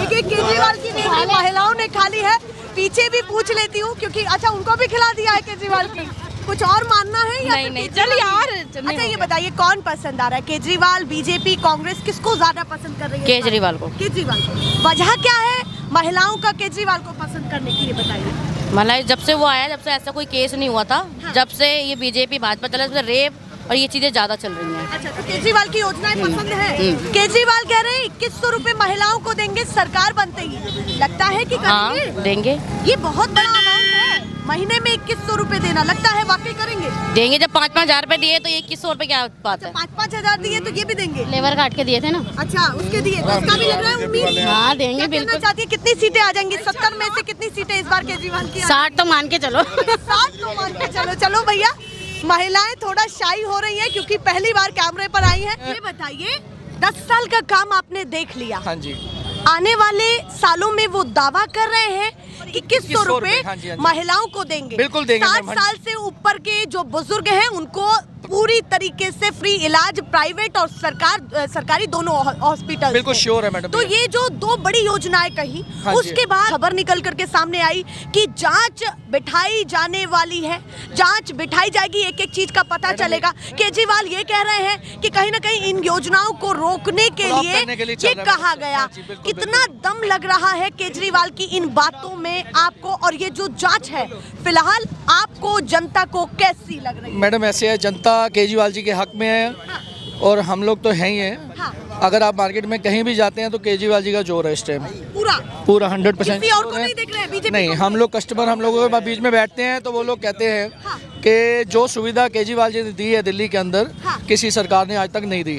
देखिए केजरीवाल की नहीं, महिलाओं ने खाली है। पीछे भी पूछ लेती हूँ, क्योंकि अच्छा उनको भी खिला दिया है केजरीवाल की। कुछ और मानना है या नहीं चल यार। अच्छा ये बताइए कौन पसंद आ रहा है? केजरीवाल, बीजेपी, कांग्रेस, किसको ज्यादा पसंद कर रही है? केजरीवाल को। केजरीवाल को। वजह क्या है महिलाओं का केजरीवाल को पसंद करने की, ये बताइए। मतलब जब से वो आया, जब से ऐसा कोई केस नहीं हुआ था, जब से ये बीजेपी भाजपा चला, जब से रेप और ये चीजें ज्यादा चल रही हैं। अच्छा तो केजरीवाल की योजनाएं पसंद है। केजरीवाल कह रहे हैं 2100 रुपए महिलाओं को देंगे सरकार बनते ही। लगता है कि करेंगे? हाँ देंगे। ये बहुत बड़ा अमाउंट है, महीने में 2100 रुपए देना। लगता है वाकई करेंगे? देंगे। जब 5-5 हजार रुपए दिए तो 2100 रुपए क्या बात है? 5-5 हजार दिए तो ये भी देंगे? लेबर काट के दिए थे ना। अच्छा उसके दिए तो उसका भी लग रहा है उम्मीद। हाँ देंगे क्या बिल्कुल। कहना चाहती है, कितनी सीटें आ जाएंगी? 70 में से कितनी सीटें इस बार केजरीवाल की? 60 तो मान के चलो। 60 तो मान के चलो। चलो भैया, महिलाएं थोड़ा शाई हो रही हैं क्योंकि पहली बार कैमरे पर आई हैं। ये बताइए 10 साल का काम आपने देख लिया। हाँ जी। आने वाले सालों में वो दावा कर रहे हैं कि 2100 रुपए हाँ जी। महिलाओं को देंगे। बिल्कुल देंगे। 60 साल से ऊपर के जो बुजुर्ग हैं उनको पूरी तरीके से फ्री इलाज, प्राइवेट और सरकारी दोनों हॉस्पिटल। बिल्कुल श्योर है मैडम। तो ये जो दो बड़ी योजनाएं कही, हाँ जी। उसके बाद खबर निकल करके सामने आई कि जांच बिठाई जाने वाली है। जांच बिठाई जाएगी, एक एक चीज का पता चलेगा। केजरीवाल ये कह रहे हैं कि कहीं ना कहीं इन योजनाओं को रोकने के लिए ये कहा गया। कितना दम लग रहा है केजरीवाल की इन बातों में आपको? और ये जो जांच है फिलहाल आपको, जनता को कैसी लग रही है? मैडम ऐसे है, जनता केजरीवाल जी के हक में है और हम लोग तो हैं ही हैं। हाँ। अगर आप मार्केट में कहीं भी जाते हैं तो केजरीवाल जी का जोर है इस टाइम। पूरा 100%। किसी और को नहीं देख रहे हैं? बीजेपी नहीं, हम लोग कस्टमर, हम लोगों के बीच में बैठते हैं तो वो लोग कहते हैं कि जो सुविधा केजरीवाल जी ने दी है दिल्ली के अंदर, किसी सरकार ने आज तक नहीं दी।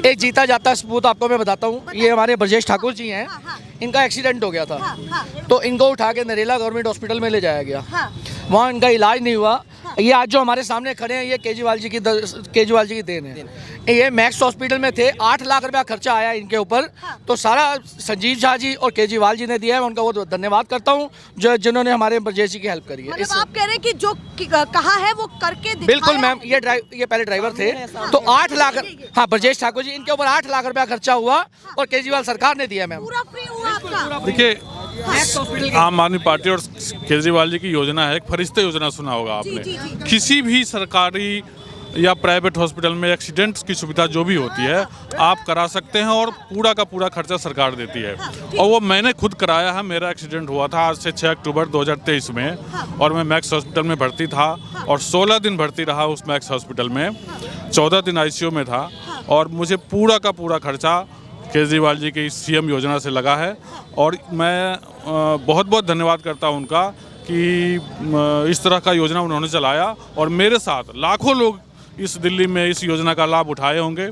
एक जीता जाता सबूत आपको मैं बताता हूँ। ये हमारे ब्रजेश ठाकुर जी हैं, इनका एक्सीडेंट हो गया था तो इनको उठा के नरेला गवर्नमेंट हॉस्पिटल में ले जाया गया। वहाँ इनका इलाज नहीं हुआ। ये आज जो हमारे सामने खड़े हैं ये केजरीवाल जी की देन है। ये मैक्स हॉस्पिटल में थे, 8 लाख रुपया खर्चा आया इनके ऊपर। तो सारा संजीव झा जी और केजरीवाल जी ने दिया है, उनका वो धन्यवाद करता हूँ जो जिन्होंने हमारे ब्रजेश जी की हेल्प करी है। मतलब आप कह रहे हैं कि जो कहा है वो करके दिखाया। बिल्कुल मैम, ये पहले ड्राइवर थे तो 8 लाख, हाँ ब्रजेश ठाकुर जी, इनके ऊपर 8 लाख रुपया खर्चा हुआ और केजरीवाल सरकार ने दिया मैम। पूरा फ्री हुआ आपका? देखिए आम आदमी पार्टी और केजरीवाल जी की योजना है, एक फरिश्ते योजना सुना होगा आपने। किसी भी सरकारी या प्राइवेट हॉस्पिटल में एक्सीडेंट की सुविधा जो भी होती है आप करा सकते हैं और पूरा का पूरा खर्चा सरकार देती है। और वो मैंने खुद कराया है। मेरा एक्सीडेंट हुआ था आज से 6 अक्टूबर 2023 में और मैं मैक्स हॉस्पिटल में भर्ती था और 16 दिन भर्ती रहा उस मैक्स हॉस्पिटल में, 14 दिन आईसीयू में था और मुझे पूरा का पूरा खर्चा केजरीवाल जी की सीएम योजना से लगा है। और मैं बहुत बहुत धन्यवाद करता हूँ उनका कि इस तरह का योजना उन्होंने चलाया और मेरे साथ लाखों लोग इस दिल्ली में इस योजना का लाभ उठाए होंगे।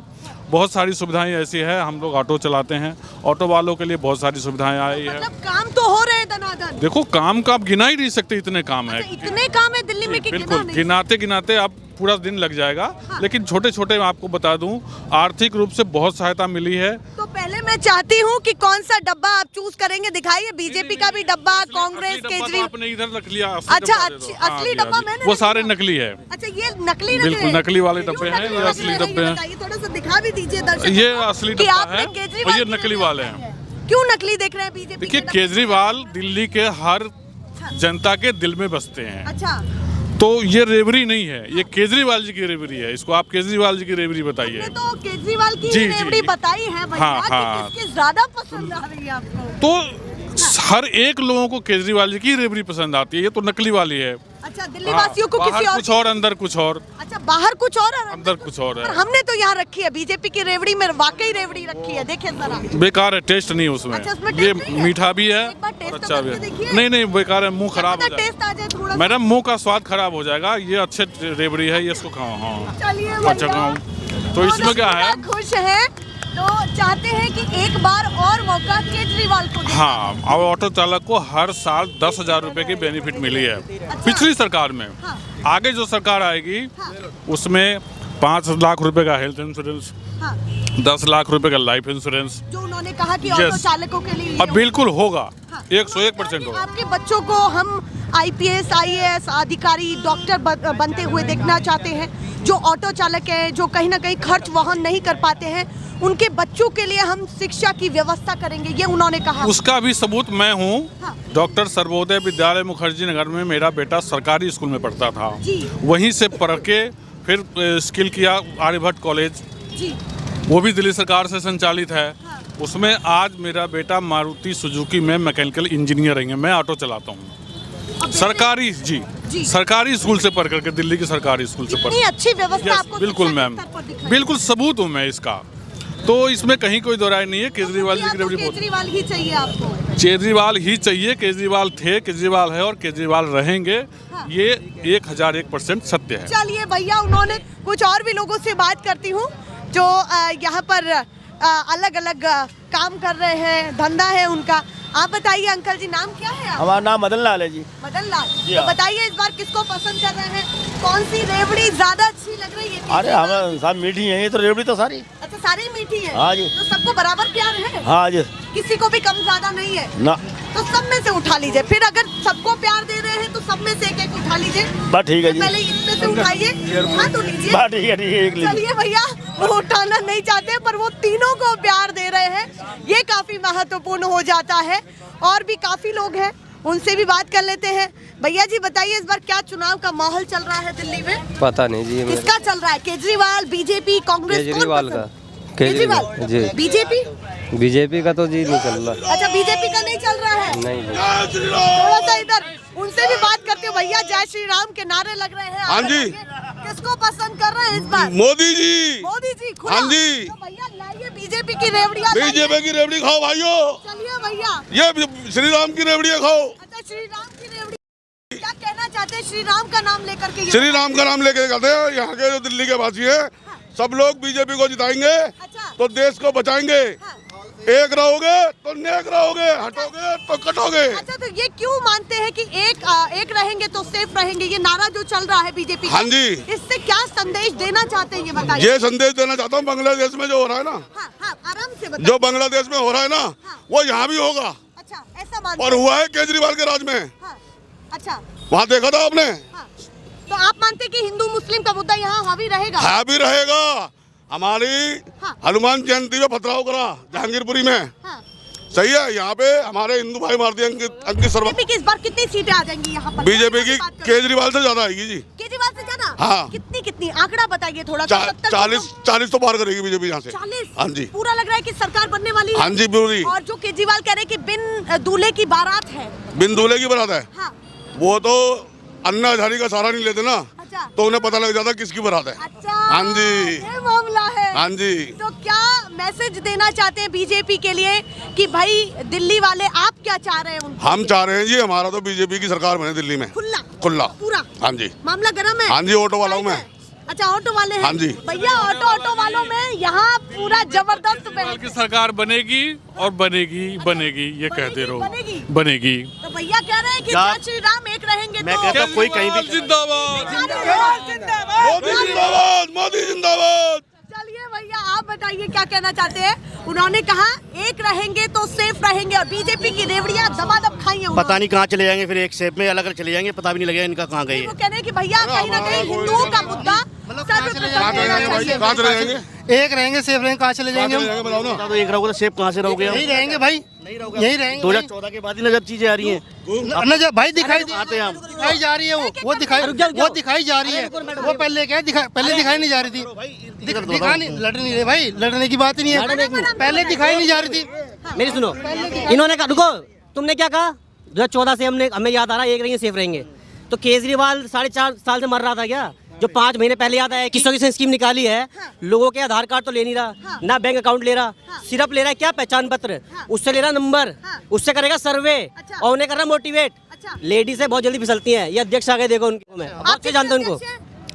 बहुत सारी सुविधाएं ऐसी है, हम लोग ऑटो चलाते हैं, ऑटो वालों के लिए बहुत सारी सुविधाएं आई है। मतलब काम तो हो रहे हैं दनादन। देखो काम का आप गिना ही नहीं सकते, इतने काम है। इतने काम है दिल्ली में कि बिल्कुल गिनाते गिनाते आप पूरा दिन लग जाएगा। लेकिन छोटे छोटे मैं आपको बता दूं, आर्थिक रूप से बहुत सहायता मिली है। तो पहले मैं चाहती हूं कि कौन सा डब्बा आप चूज करेंगे, दिखाइए। बीजेपी का भी डब्बा, कांग्रेस, केजरीवाल। आपने इधर रख लिया। अच्छा असली डब्बा मैंने, वो सारे नकली है। अच्छा ये नकली बिल्कुल नकली वाले डब्बे हैं, ये असली डब्बे हैं। थोड़ा सा दिखा भी दीजिए दर्शकों। ये असली डब्बा है और ये नकली वाले हैं। क्यों नकली देख रहे हैं बीजेपी? देखिए केजरीवाल दिल्ली के हर जनता के दिल में बसते हैं। अच्छा तो ये रेवड़ी नहीं है, ये केजरीवाल जी की रेवड़ी है। इसको आप केजरीवाल जी की रेवड़ी बताइए। तो केजरीवाल की रेवड़ी बताई है भैया। हाँ। किसकी ज्यादा पसंद आ रही है आपको? तो हर एक लोगों को केजरीवाल जी की रेवड़ी पसंद आती है, ये तो नकली वाली है। अच्छा दिल्ली वासियों को किसी और कुछ और, अंदर कुछ और। अच्छा बाहर कुछ और अंदर कुछ और है। हमने तो यहाँ रखी है बीजेपी की रेवड़ी में, वाकई रेवड़ी रखी है। देखिए जरा, बेकार है, टेस्ट नहीं उसमें। अच्छा, उसमें ये टेस्ट नहीं है? मीठा भी है एक बार टेस्ट और तो अच्छा भी करके है। नहीं बेकार है, मुंह खराब हो टेस्ट आ जाए थोड़ा। मैडम मुंह का स्वाद खराब हो जाएगा। ये अच्छे रेवड़ी है, ये इसको खाओ। हाँ चलिए अच्छा खाओ। तो इसमें क्या है, खुश है तो चाहते हैं कि एक बार और मौका केजरीवाल को। हाँ और ऑटो चालक को हर साल 10,000 रुपए की बेनिफिट मिली है पिछली सरकार में। आगे जो सरकार आएगी उसमें 5 लाख रुपए का हेल्थ इंश्योरेंस 10 लाख रुपए का लाइफ इंश्योरेंस, जो उन्होंने कहा कि Yes. ऑटो चालकों के लिए ये अब बिल्कुल होगा, हाँ। 101% होगा। आपके बच्चों को हम IPS, IAS अधिकारी, डॉक्टर बनते हुए देखना चाहते हैं। जो ऑटो चालक हैं, जो कहीं ना कहीं खर्च वहन नहीं कर पाते हैं, उनके बच्चों के लिए हम शिक्षा की व्यवस्था करेंगे, ये उन्होंने कहा। उसका भी सबूत मैं हूँ। हाँ। डॉक्टर सर्वोदय विद्यालय मुखर्जी नगर में मेरा बेटा सरकारी स्कूल में पढ़ता था, वहीं से पढ़ के फिर स्किल किया आर्यभट्ट कॉलेज, जी। वो भी दिल्ली सरकार से संचालित है। उसमें आज मेरा बेटा मारुति सुजुकी में मैकेनिकल इंजीनियरिंग है, मैं ऑटो चलाता हूँ। सरकारी जी, सरकारी स्कूल से पढ़ करके, दिल्ली के सरकारी स्कूल से पढ़। इतनी अच्छी व्यवस्था आपको बिल्कुल शिक्षा मैम, के स्तर पर दिखाई। बिल्कुल सबूत हूँ मैं इसका, तो इसमें कहीं कोई दो राय नहीं है। केजरीवाल जी की रेवड़ी बहुत, केजरीवाल ही चाहिए आपको। केजरीवाल ही चाहिए। केजरीवाल थे, केजरीवाल है और केजरीवाल रहेंगे, ये 1001% सत्य है। चलिए भैया, उन्होंने कुछ और भी लोगों से बात करती हूँ जो यहाँ पर अलग अलग काम कर रहे हैं, धंधा है उनका। आप बताइए अंकल जी, नाम क्या है? हमारा नाम मदन लाल है जी। मदन लाल, तो बताइए इस बार किसको पसंद कर रहे हैं? कौन सी रेवड़ी ज्यादा अच्छी लग रही है? अरे हमें सब मीठी है, ये तो रेवड़ी तो सारी। अच्छा, सारी मीठी है। हाँ जी। तो सबको बराबर प्यार है? हाँ जी। किसी को भी कम ज्यादा नहीं है ना, तो सब में से उठा लीजिए। फिर अगर सबको प्यार दे रहे हैं तो सब में से एक एक उठा लीजिए। बस ठीक है जी। पहले इसमें से उठाइए, हाँ तो लीजिए। बस ठीक है, ठीक है, एक लीजिए। चलिए भैया, वो उठाना नहीं चाहते पर वो तीनों को प्यार दे रहे हैं, ये काफी महत्वपूर्ण हो जाता है। और भी काफी लोग हैं, उनसे भी बात कर लेते हैं। भैया जी बताइए, इस बार क्या चुनाव का माहौल चल रहा है दिल्ली में? पता नहीं जी, किसका चल रहा है? केजरीवाल, बीजेपी, कांग्रेस? केजरीवाल का। केजरीवाल जी। बीजेपी? बीजेपी का तो जी नहीं चल रहा। अच्छा, बीजेपी का नहीं चल रहा है। नहीं। थोड़ा सा इधर उनसे भी बात करते हो। भैया, जय श्री राम के नारे लग रहे हैं। हाँ जी। किसको पसंद कर रहे हैं इस बार? मोदी जी। मोदी जी। खुला। हाँ जी। तो भैया लाइए बीजेपी की रेवड़ियाँ। बीजेपी की रेवड़ी खाओ भाइयों। चलिए भैया, ये श्री राम की रेवड़ियाँ खाओ। अच्छा, श्री राम की रेवड़ी। क्या कहना चाहते हैं श्री राम का नाम लेकर के? श्री राम का नाम लेके जाते हैं। यहाँ के जो दिल्ली के वासी है, सब लोग बीजेपी को जिताएंगे तो देश को बचाएंगे। एक रहोगे तो नेक रहोगे, हटोगे तो कटोगे। अच्छा, तो ये क्यों मानते हैं कि एक रहेंगे तो सेफ रहेंगे? ये नारा जो चल रहा है बीजेपी का, हाँ जी। इससे क्या संदेश देना चाहते हैं, ये बताइए। ये संदेश देना चाहता हूँ, बांग्लादेश में जो हो रहा है ना, हाँ, आराम से बताइए। जो बांग्लादेश में हो रहा है ना, वो यहाँ भी होगा। अच्छा, ऐसा मानते और हुआ है केजरीवाल के राज में। हाँ, अच्छा, वहाँ देखा था आपने। हाँ। तो आप मानते हैं कि हिंदू मुस्लिम का मुद्दा यहाँ हावी रहेगा? हाँ भी रहेगा। हमारी हनुमान जयंती में पथराव करा जहांगीरपुरी में। सही है, यहाँ पे हमारे हिंदू भाई मार दिए। अंकित शर्मा। बीजेपी की इस बार कितनी सीटें आ जाएंगी यहाँ पर? बीजेपी की केजरीवाल से ज्यादा आएगी जी। केजरीवाल से ज्यादा? हाँ। कितनी आंकड़ा बताइए थोड़ा सा। 40 तो पार करेगी बीजेपी यहाँ से। 40? हाँ जी। पूरा लग रहा है कि सरकार बनने वाली है। हाँ जी, पूरी। और जो केजरीवाल कह रहे हैं कि बिन दूल्हे की बारात है। बिन दूल्हे की बारात है। हाँ। वो तो अन्ना हजारी का सहारा नहीं लेते ना, तो उन्हें पता लग जाता किसकी बारात है। अच्छा, हाँ जी, ये मामला है। हाँ जी। तो क्या मैसेज देना चाहते हैं बीजेपी के लिए कि भाई दिल्ली वाले आप क्या चाह रहे हैं उनको? हम चाह रहे हैं जी, हमारा तो बीजेपी की सरकार बने दिल्ली में। खुला पूरा। हाँ जी। मामला गर्म है। हाँ जी, ऑटो वालों में। अच्छा, ऑटो वाले हैं। हाँ जी। भैया, ऑटो वालों में यहाँ पूरा जबरदस्त की सरकार बनेगी और बनेगी, ये कहते रहो। बनेगी। तो भैया कह रहे हैं कि जय श्री राम एक रहेंगे। मैं कहता हूँ कोई कहीं भी। जिंदाबाद। मोदी जिंदाबाद, मोदी जिंदाबाद। चलिए भैया, आप बताइए क्या कहना चाहते हैं? उन्होंने कहा एक रहेंगे तो सेफ रहेंगे, और बीजेपी की रेवड़ियां दबादब खाई हैं। पता नहीं कहाँ चले जाएंगे, फिर एक सेप में अलग अलग चले जाएंगे, पता भी नहीं लगेगा इनका कहाँ गए। वो कह रहे हैं कि भैया कहीं ना कहीं हिंदुओं का मुद्दा सर्वप्रथम देना चाहिए। कहाँ चले जाएंगे? एक रहेंगे, सेफ रहेंगे, कहाँ चले जाएंगे हम? बताओ ना। तो एक रहोगे तो सेप कहाँ से रहोगे? यही रहेंगे भाई, यही रहेंगे। 2014 के बाद ही ना जब चीजें आ रही हैं, न जब भाई दिखाई आते हैं हम। दिखाई जा रही है, वो दिखाई जा रही है। वो पहले क्या पहले दिखाई नहीं जा रही थी। लड़ नहीं रहे भाई, लड़ने की बात नहीं है। पहले दिखाई नहीं जा रही थी। मेरी सुनो, इन्होंने कहा, रुको, तुमने क्या कहा? 2014 से हमें याद आ रहा है एक रहेंगे सेफ रहेंगे। तो केजरीवाल 4.5 साल से मर रहा था क्या? जो 5 महीने पहले याद आया किसों की स्कीम निकाली है, लोगों के आधार कार्ड तो ले नहीं रहा, ना बैंक अकाउंट ले रहा, सिर्फ ले रहा है क्या? पहचान पत्र। उससे ले रहा नंबर, उससे करेगा सर्वे, और उन्हें कर रहा मोटिवेट। लेडीज है बहुत जल्दी फिसलती हैं। ये अध्यक्ष आ गए, देखो उनको, मैं बहुत से जानता हूँ उनको।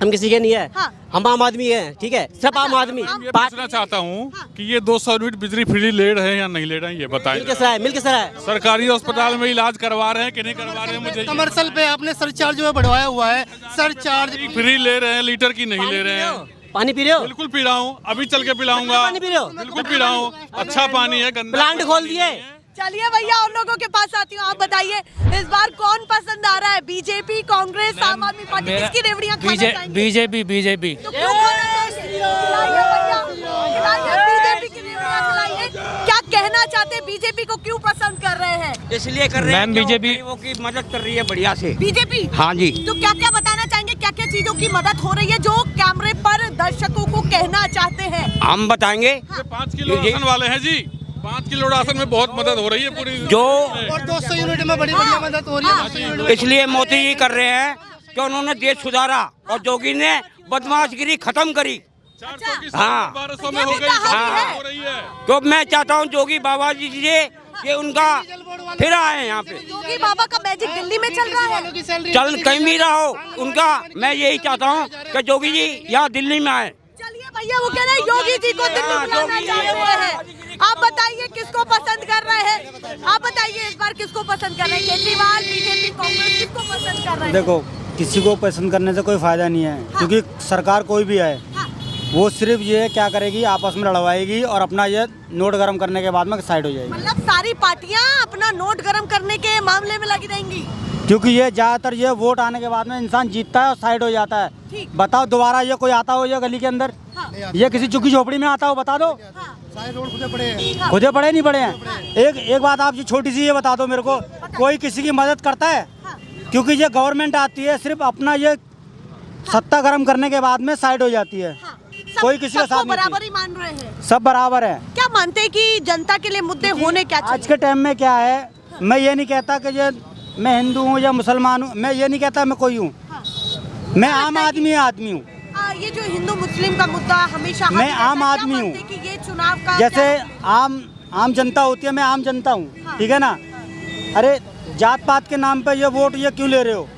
हम किसी के नहीं है, हम आम आदमी है, ठीक है, सब आम आदमी। ये पूछना चाहता हूँ कि ये 200 यूनिट बिजली फ्री ले रहे हैं या नहीं ले रहे हैं, ये बताएं। मिल के सर है। सरकारी अस्पताल में इलाज करवा रहे हैं कि नहीं करवा रहे हैं? मुझे कमर्शियल पे आपने सरचार्ज जो है बढ़वाया हुआ है। सरचार्ज फ्री ले रहे हैं, लीटर की नहीं ले रहे हैं। पानी पी रहे हो? बिल्कुल पी रहा हूँ, अभी चल के पिलाऊंगा। पानी पी रहे हो? बिल्कुल पी रहा हूँ, अच्छा पानी है, गंदा प्लांट खोल दिए। चलिए भैया उन लोगों के पास आती हूँ। आप बताइए इस बार कौन पसंद आ रहा है, बीजेपी, कांग्रेस, आम आदमी पार्टी, किसकी रेवड़ियाँ खाना चाहेंगे? बीजेपी। तो क्यों खाना चाहेंगे? खिलाइए भैया, खिलाइए, बीजेपी की रेवड़ियाँ खिलाइए। क्या कहना चाहते हैं, बीजेपी को क्यों पसंद कर रहे हैं? इसलिए कर रहे हैं बीजेपी की मदद कर रही है बढ़िया से। बीजेपी? हाँ जी। तो क्या क्या बताना चाहेंगे, क्या क्या चीजों की मदद हो रही है जो कैमरे पर दर्शकों को कहना चाहते हैं? हम बताएंगे। 5 किलो राशन वाले हैं जी, 5 किलो राशन में बहुत मदद हो रही है पूरी जो और 200 यूनिट में बड़ी बढ़िया मदद हो रही है। इसलिए मोदी जी कर रहे हैं कि उन्होंने देश सुधारा और जोगी ने बदमाशगिरी खत्म करी। 400 की हाँ। 1200 में हो गई, हाँ। हो रही है। तो मैं चाहता हूँ जोगी बाबा जी से कि उनका फिर आए यहाँ पे। योगी बाबा का मैजिक दिल्ली में चल रहा है। चल कहीं भी रहा हो उनका, मैं यही चाहता हूँ कि जोगी जी यहाँ दिल्ली में आए। चलिए भैया, वो कह रहे हैं योगी जी को दिल्ली बुलाना चाह रहे हैं। आप बताइए किसको पसंद कर रहे हैं? आप बताइए इस बार किसको पसंद कर रहे हैं, केजरीवाल, बीजेपी, कांग्रेस, किसको पसंद कर रहे हैं? देखो, किसी को पसंद करने से कोई फायदा नहीं है, क्योंकि सरकार कोई भी आए वो सिर्फ ये क्या करेगी, आपस में लड़वाएगी और अपना ये नोट गरम करने के बाद में साइड हो जाएगी। मतलब सारी पार्टियां अपना नोट गरम करने के मामले में लगी रहेंगी, क्योंकि ये ज्यादातर ये वोट आने के बाद में इंसान जीतता है और साइड हो जाता है। बताओ दोबारा ये कोई आता हो ये गली के अंदर, ये किसी चुकी झोपड़ी में आता हो, बता दो। रोड खुदे पड़े हैं। खुदे पड़े नहीं पड़े हैं। एक बात आप छोटी सी ये बता दो मेरे को, कोई किसी की मदद करता है? क्योंकि ये गवर्नमेंट आती है सिर्फ अपना ये सत्ता गरम करने के बाद में साइड हो जाती है। कोई किसी का साथ नहीं, बराबर ही मान रहे हैं, सब बराबर है। क्या मानते हैं कि जनता के लिए मुद्दे होने क्या चाहिए? आज के टाइम में क्या है, मैं ये नहीं कहता कि ये मैं हिंदू हूँ या मुसलमान हूँ, मैं ये नहीं कहता मैं कोई हूँ, मैं आम आदमी हूँ। ये जो हिंदू मुस्लिम का मुद्दा हमेशा मैं आम आदमी हूँ। ये चुनाव का जैसे आम जनता होती है, मैं आम जनता हूँ, ठीक है ना। अरे जात पात के नाम पे ये वोट ये क्यों ले रहे हो?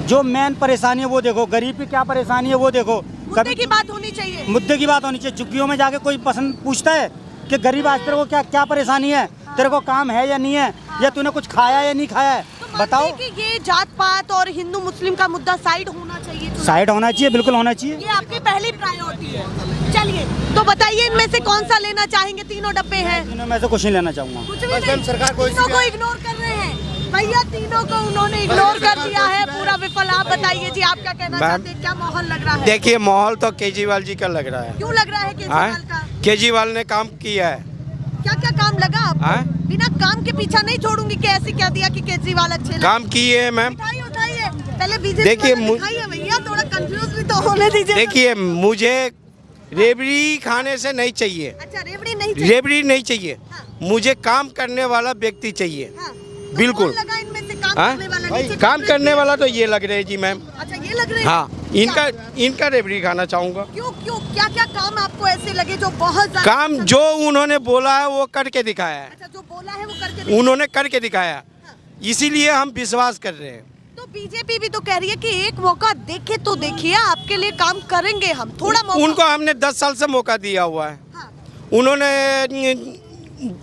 जो मेन परेशानी है वो देखो, गरीब की क्या परेशानी है वो देखो। मुद्दे की बात होनी चाहिए, मुद्दे की बात होनी चाहिए। झुग्गियों में जाके कोई पसंद पूछता है कि गरीब आज तेरे को क्या क्या परेशानी है, तेरे को काम है या नहीं है, या तूने कुछ खाया या नहीं खाया है, बताओ। कि ये जात पात और हिंदू मुस्लिम का मुद्दा साइड होना चाहिए, साइड होना चाहिए, बिल्कुल होना चाहिए। ये आपकी पहली प्रायोरिटी है। चलिए तो बताइए इनमें से कौन सा लेना चाहेंगे? तीनों डब्बे हैं। तीनों में से कुछ नहीं लेना चाहूँगा। कुछ भी नहीं, सरकार को इग्नोर कर रहे हैं भैया, तीनों को उन्होंने इग्नोर कर दिया है, पूरा विफल। आप बताइए जी, आप क्या कहना चाहते हैं, क्या माहौल लग रहा है? देखिए, माहौल तो केजरीवाल जी का लग रहा है। क्यों लग रहा है केजरीवाल का? केजरीवाल ने काम किया है। क्या क्या काम लगा आपको? बिना काम के पीछा नहीं छोड़ूंगी कि ऐसे कह दिया कि केजरीवाल अच्छे काम किए हैं मैम। उठाइए पहले बीजेपी देखिए भैया, थोड़ा कंफ्यूज भी तो होने दीजिए। देखिए, मुझे रेवड़ी खाने से नहीं चाहिए। अच्छा, रेवड़ी नहीं चाहिए? रेवड़ी नहीं चाहिए, मुझे काम करने वाला व्यक्ति चाहिए। बिल्कुल। लगा इनमें से काम करने वाला नहीं चाहिए? काम करने वाला तो ये लग रहे हैं जी मैम। अच्छा, ये लग रहे हैं? हाँ, इनका रेवड़ी खाना चाहूँगा। क्यों क्यों, क्या क्या काम आपको ऐसे लगे जो बहुत काम जो उन्होंने बोला है वो करके दिखाया है। अच्छा, जो बोला है वो करके उन्होंने करके दिखाया, इसीलिए हम विश्वास कर रहे हैं। तो बीजेपी भी तो कह रही है कि एक मौका देखे तो देखिए, आपके लिए काम करेंगे हम, थोड़ा मौका। उनको हमने 10 साल से मौका दिया हुआ है। उन्होंने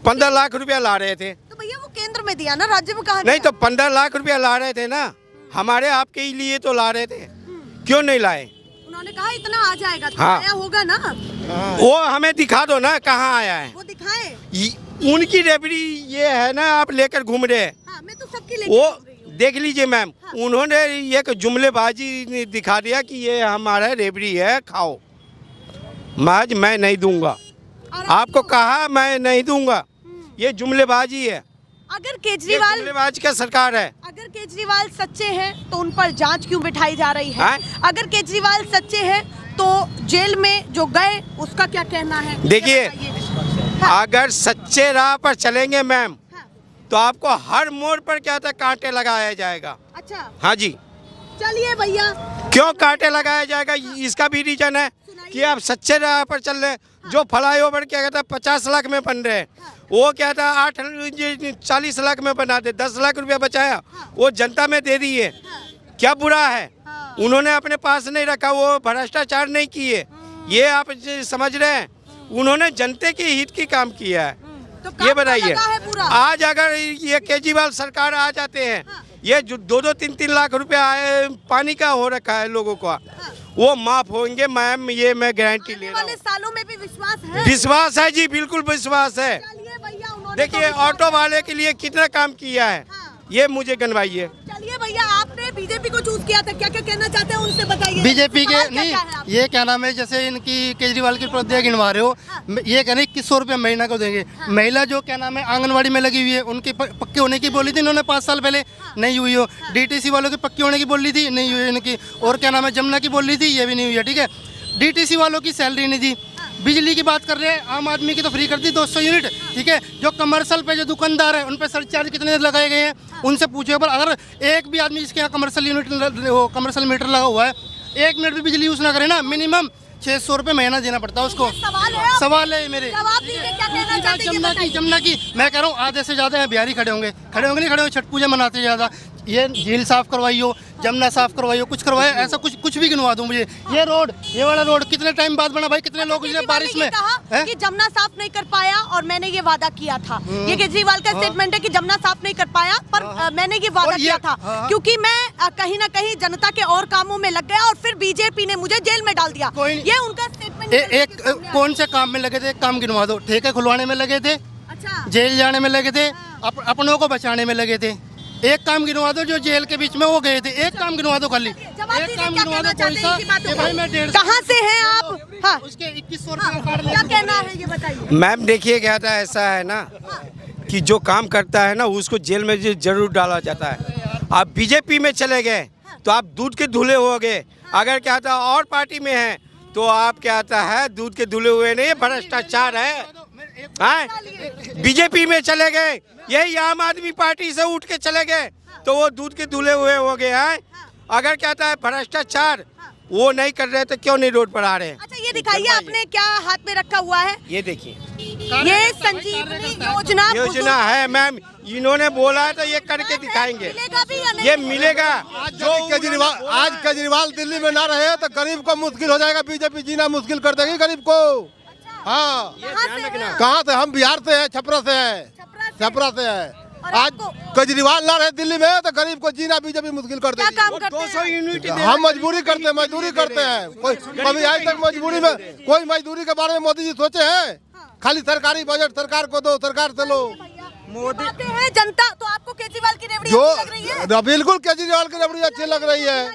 15 लाख रुपया ला रहे थे। तो भैया वो केंद्र में दिया ना, राज्य में कहा? नहीं तो 15 लाख रुपया ला रहे थे ना, हमारे आपके ही लिए तो ला रहे थे, क्यों नहीं लाए? उन्होंने कहा इतना आ जाएगा, तो हाँ। आया होगा ना। वो हमें दिखा दो ना, कहाँ आया है वो दिखाए। उनकी रेवड़ी ये है ना, आप लेकर घूम रहे हैं। हाँ, मैं तो सबकी वो देख लीजिए मैम, उन्होंने एक जुमलेबाजी दिखा दिया कि ये हमारा रेवड़ी है, खाओ। मैं नहीं दूंगा, आपको कहा मैं नहीं दूंगा, ये जुमलेबाजी है। अगर केजरीवाल जुमलेबाज का सरकार है। अगर केजरीवाल सच्चे हैं तो उन पर जांच क्यों बिठाई जा रही है? अगर केजरीवाल सच्चे हैं तो जेल में जो गए उसका क्या कहना है? देखिए, अगर सच्चे राह पर चलेंगे मैम, तो आपको हर मोड़ पर क्या था, कांटे लगाया जाएगा। अच्छा, हाँ जी। चलिए भैया, क्यों कांटे लगाया जाएगा, इसका भी रीजन है कि आप सच्चे राह पर चल रहे हैं। जो फ्लाईओवर क्या कहता है 50 लाख में बन रहे हैं, वो क्या था 40 लाख में बना दे, 10 लाख रुपया बचाया, वो जनता में दे दिए, क्या बुरा है? उन्होंने अपने पास नहीं रखा, वो भ्रष्टाचार नहीं किए, ये आप समझ रहे हैं? उन्होंने जनता के हित की काम किया है। ये बताइए, आज अगर ये केजरीवाल सरकार आ जाते हैं ये जो 2-3 लाख रुपया पानी का हो रखा है लोगों का, वो माफ होंगे मैम, ये मैं गारंटी ले रहा हूँ। सालों में भी विश्वास है? विश्वास है जी, बिल्कुल विश्वास है। देखिए ऑटो वाले के लिए कितना काम किया है, ये मुझे गनवाइए। चलिए भैया, आपने बीजेपी को चूज किया था, क्या क्या कहना चाहते हैं उनसे बताइए। बीजेपी के नहीं, ये क्या नाम है, जैसे इनकी केजरीवाल की प्रतिक्रिया गिनवा रहे हो, ये कह रहे 2100 रुपये महीना को देंगे। महिला जो क्या नाम है आंगनवाड़ी में लगी हुई है, उनकी पक्के होने की बोली थी इन्होंने 5 साल पहले, नहीं हुई हो। डीटीसी वालों की पक्की होने की बोली थी, नहीं हुई इनकी। और क्या नाम है जमुना की बोली थी, ये भी नहीं हुई है। ठीक है, डीटीसी वालों की सैलरी नहीं दी। बिजली की बात कर रहे हैं, आम आदमी की तो फ्री कर दी 200 यूनिट। ठीक है, जो कमर्शियल पे जो दुकानदार है उन पे सरचार्ज कितने लगाए गए हैं, उनसे पूछो। पर अगर एक भी आदमी जिसके यहाँ कमर्शियल मीटर लगा हुआ है, 1 मिनट भी बिजली यूज़ ना करे ना, मिनिमम 600 रुपये महीना देना पड़ता है उसको। सवाल है मेरे। जमुना की मैं कह रहा हूँ आधे से ज़्यादा बिहारी खड़े होंगे नहीं खड़े होंगे, छठ पूजा मनाते ज़्यादा। ये झील साफ करवाई हो, जमुना साफ करवाई हो, कुछ करवाया, ऐसा कुछ भी गिनवा दूं मुझे। ये रोड, ये वाला रोड कितने टाइम बाद बना भाई, कितने लोग बारिश में कि जमुना साफ नहीं कर पाया और मैंने ये वादा किया था। ये केजरीवाल का स्टेटमेंट है कि जमुना साफ नहीं कर पाया, पर मैंने ये वादा किया था क्योंकि मैं कहीं ना कहीं जनता के और कामों में लग गया और फिर बीजेपी ने मुझे जेल में डाल दिया। ये उनका स्टेटमेंट। एक कौन से काम में लगे थे, एक काम गिनवा दो। ठेके खुलवाने में लगे थे, जेल जाने में लगे थे, अपनों को बचाने में लगे थे। एक काम गिनवा दो जो जेल के बीच में वो गए थे, एक काम गिनवा दो खाली, एक काम गिनवा दो। कोई सा भाई मैं 150। कहाँ से हैं आप? हाँ, उसके 2100 रुपये क्या कहना है ये बताइए। मैम देखिए क्या था, ऐसा है ना कि जो काम करता है ना उसको जेल में जरूर डाला जाता है। आप बीजेपी में चले गए तो आप दूध के धुले हो गए, अगर क्या था और पार्टी में है तो आप क्या आता है दूध के धुले हुए नहीं, भ्रष्टाचार है। बीजेपी में चले गए, यही आम आदमी पार्टी से उठ के चले गए तो वो दूध के धुले हुए हो गए हैं। अगर क्या था भ्रष्टाचार वो नहीं कर रहे तो क्यों नहीं रोड पर आ रहे हैं? अच्छा ये दिखाइए आपने क्या हाथ में रखा हुआ है। ये देखिए, ये संजीवनी योजना है मैम, इन्होंने बोला है तो ये करके दिखाएंगे। ये मिलेगा। जो केजरीवाल, आज केजरीवाल दिल्ली में ना रहे तो गरीब को मुश्किल हो जाएगा, बीजेपी जीना मुश्किल कर देगी गरीब को। हाँ, कहाँ से? हम बिहार से हैं, छपरा से हैं। आज केजरीवाल ना रहे दिल्ली में तो गरीब को जीना बीजेपी मुश्किल कर देगी। 200 यूनिट हम मजदूरी करते हैं। कोई कभी आज तक मजबूरी में कोई मजदूरी के बारे में मोदी जी सोचे हैं? खाली सरकारी बजट सरकार को दो, सरकार से लो। मोदी है जनता, तो आपको केजरीवाल की रेवड़ी अच्छी लग रही है? बिल्कुल केजरीवाल की रेवड़ी अच्छी लग रही है।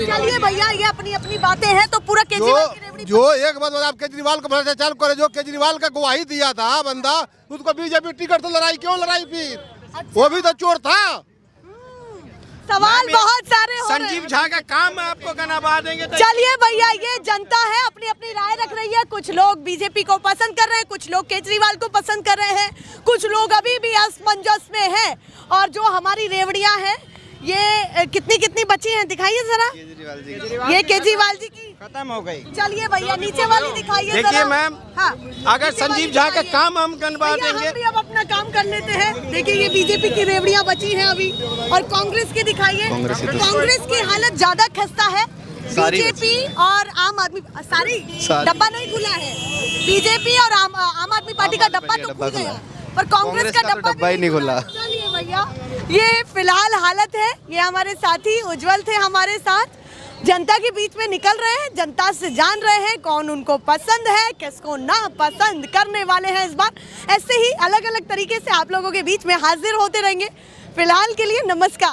चलिए भैया, ये अपनी अपनी बातें हैं, तो पूरा केजरीवाल की रेवड़ी। जो एक बात आप केजरीवाल को भ्रष्टाचार करे, जो केजरीवाल का गवाही दिया था बंदा, उसको बीजेपी टिकट से लड़ाई क्यों लड़ाई फिर? वो भी तो चोर था। सवाल बहुत सारे हो रहे हैं। संजीव झा का काम आपको गनवा देंगे। चलिए भैया, ये जनता है, अपनी अपनी राय रख रही है। कुछ लोग बीजेपी को पसंद कर रहे हैं, कुछ लोग केजरीवाल को पसंद कर रहे हैं, कुछ लोग अभी भी असमंजस में हैं। और जो हमारी रेवड़ियां हैं ये कितनी बची हैं, दिखाइए जरा। ये केजरीवाल जी की खत्म हो गई। चलिए भैया, नीचे वाली दिखाइए। देखिए मैम, हाँ, अगर संजीव झा का काम हम गनवा देंगे। हम भी अब अपना काम कर लेते हैं। देखिए ये बीजेपी की रेवड़ियां बची हैं अभी, और कांग्रेस की दिखाइए। कांग्रेस की हालत ज्यादा खस्ता है। बीजेपी और आम आदमी सारी डब्बा नहीं खुला है। बीजेपी और आम आदमी पार्टी का डब्बा तो खुल गया, पर कांग्रेस का डब्बा ही नहीं खुला। चलिए भैया, ये फिलहाल हालत है। ये हमारे साथी उज्जवल थे हमारे साथ, जनता के बीच में निकल रहे हैं, जनता से जान रहे हैं कौन उनको पसंद है, किसको ना पसंद करने वाले हैं इस बार। ऐसे ही अलग अलग तरीके से आप लोगों के बीच में हाजिर होते रहेंगे। फिलहाल के लिए नमस्कार।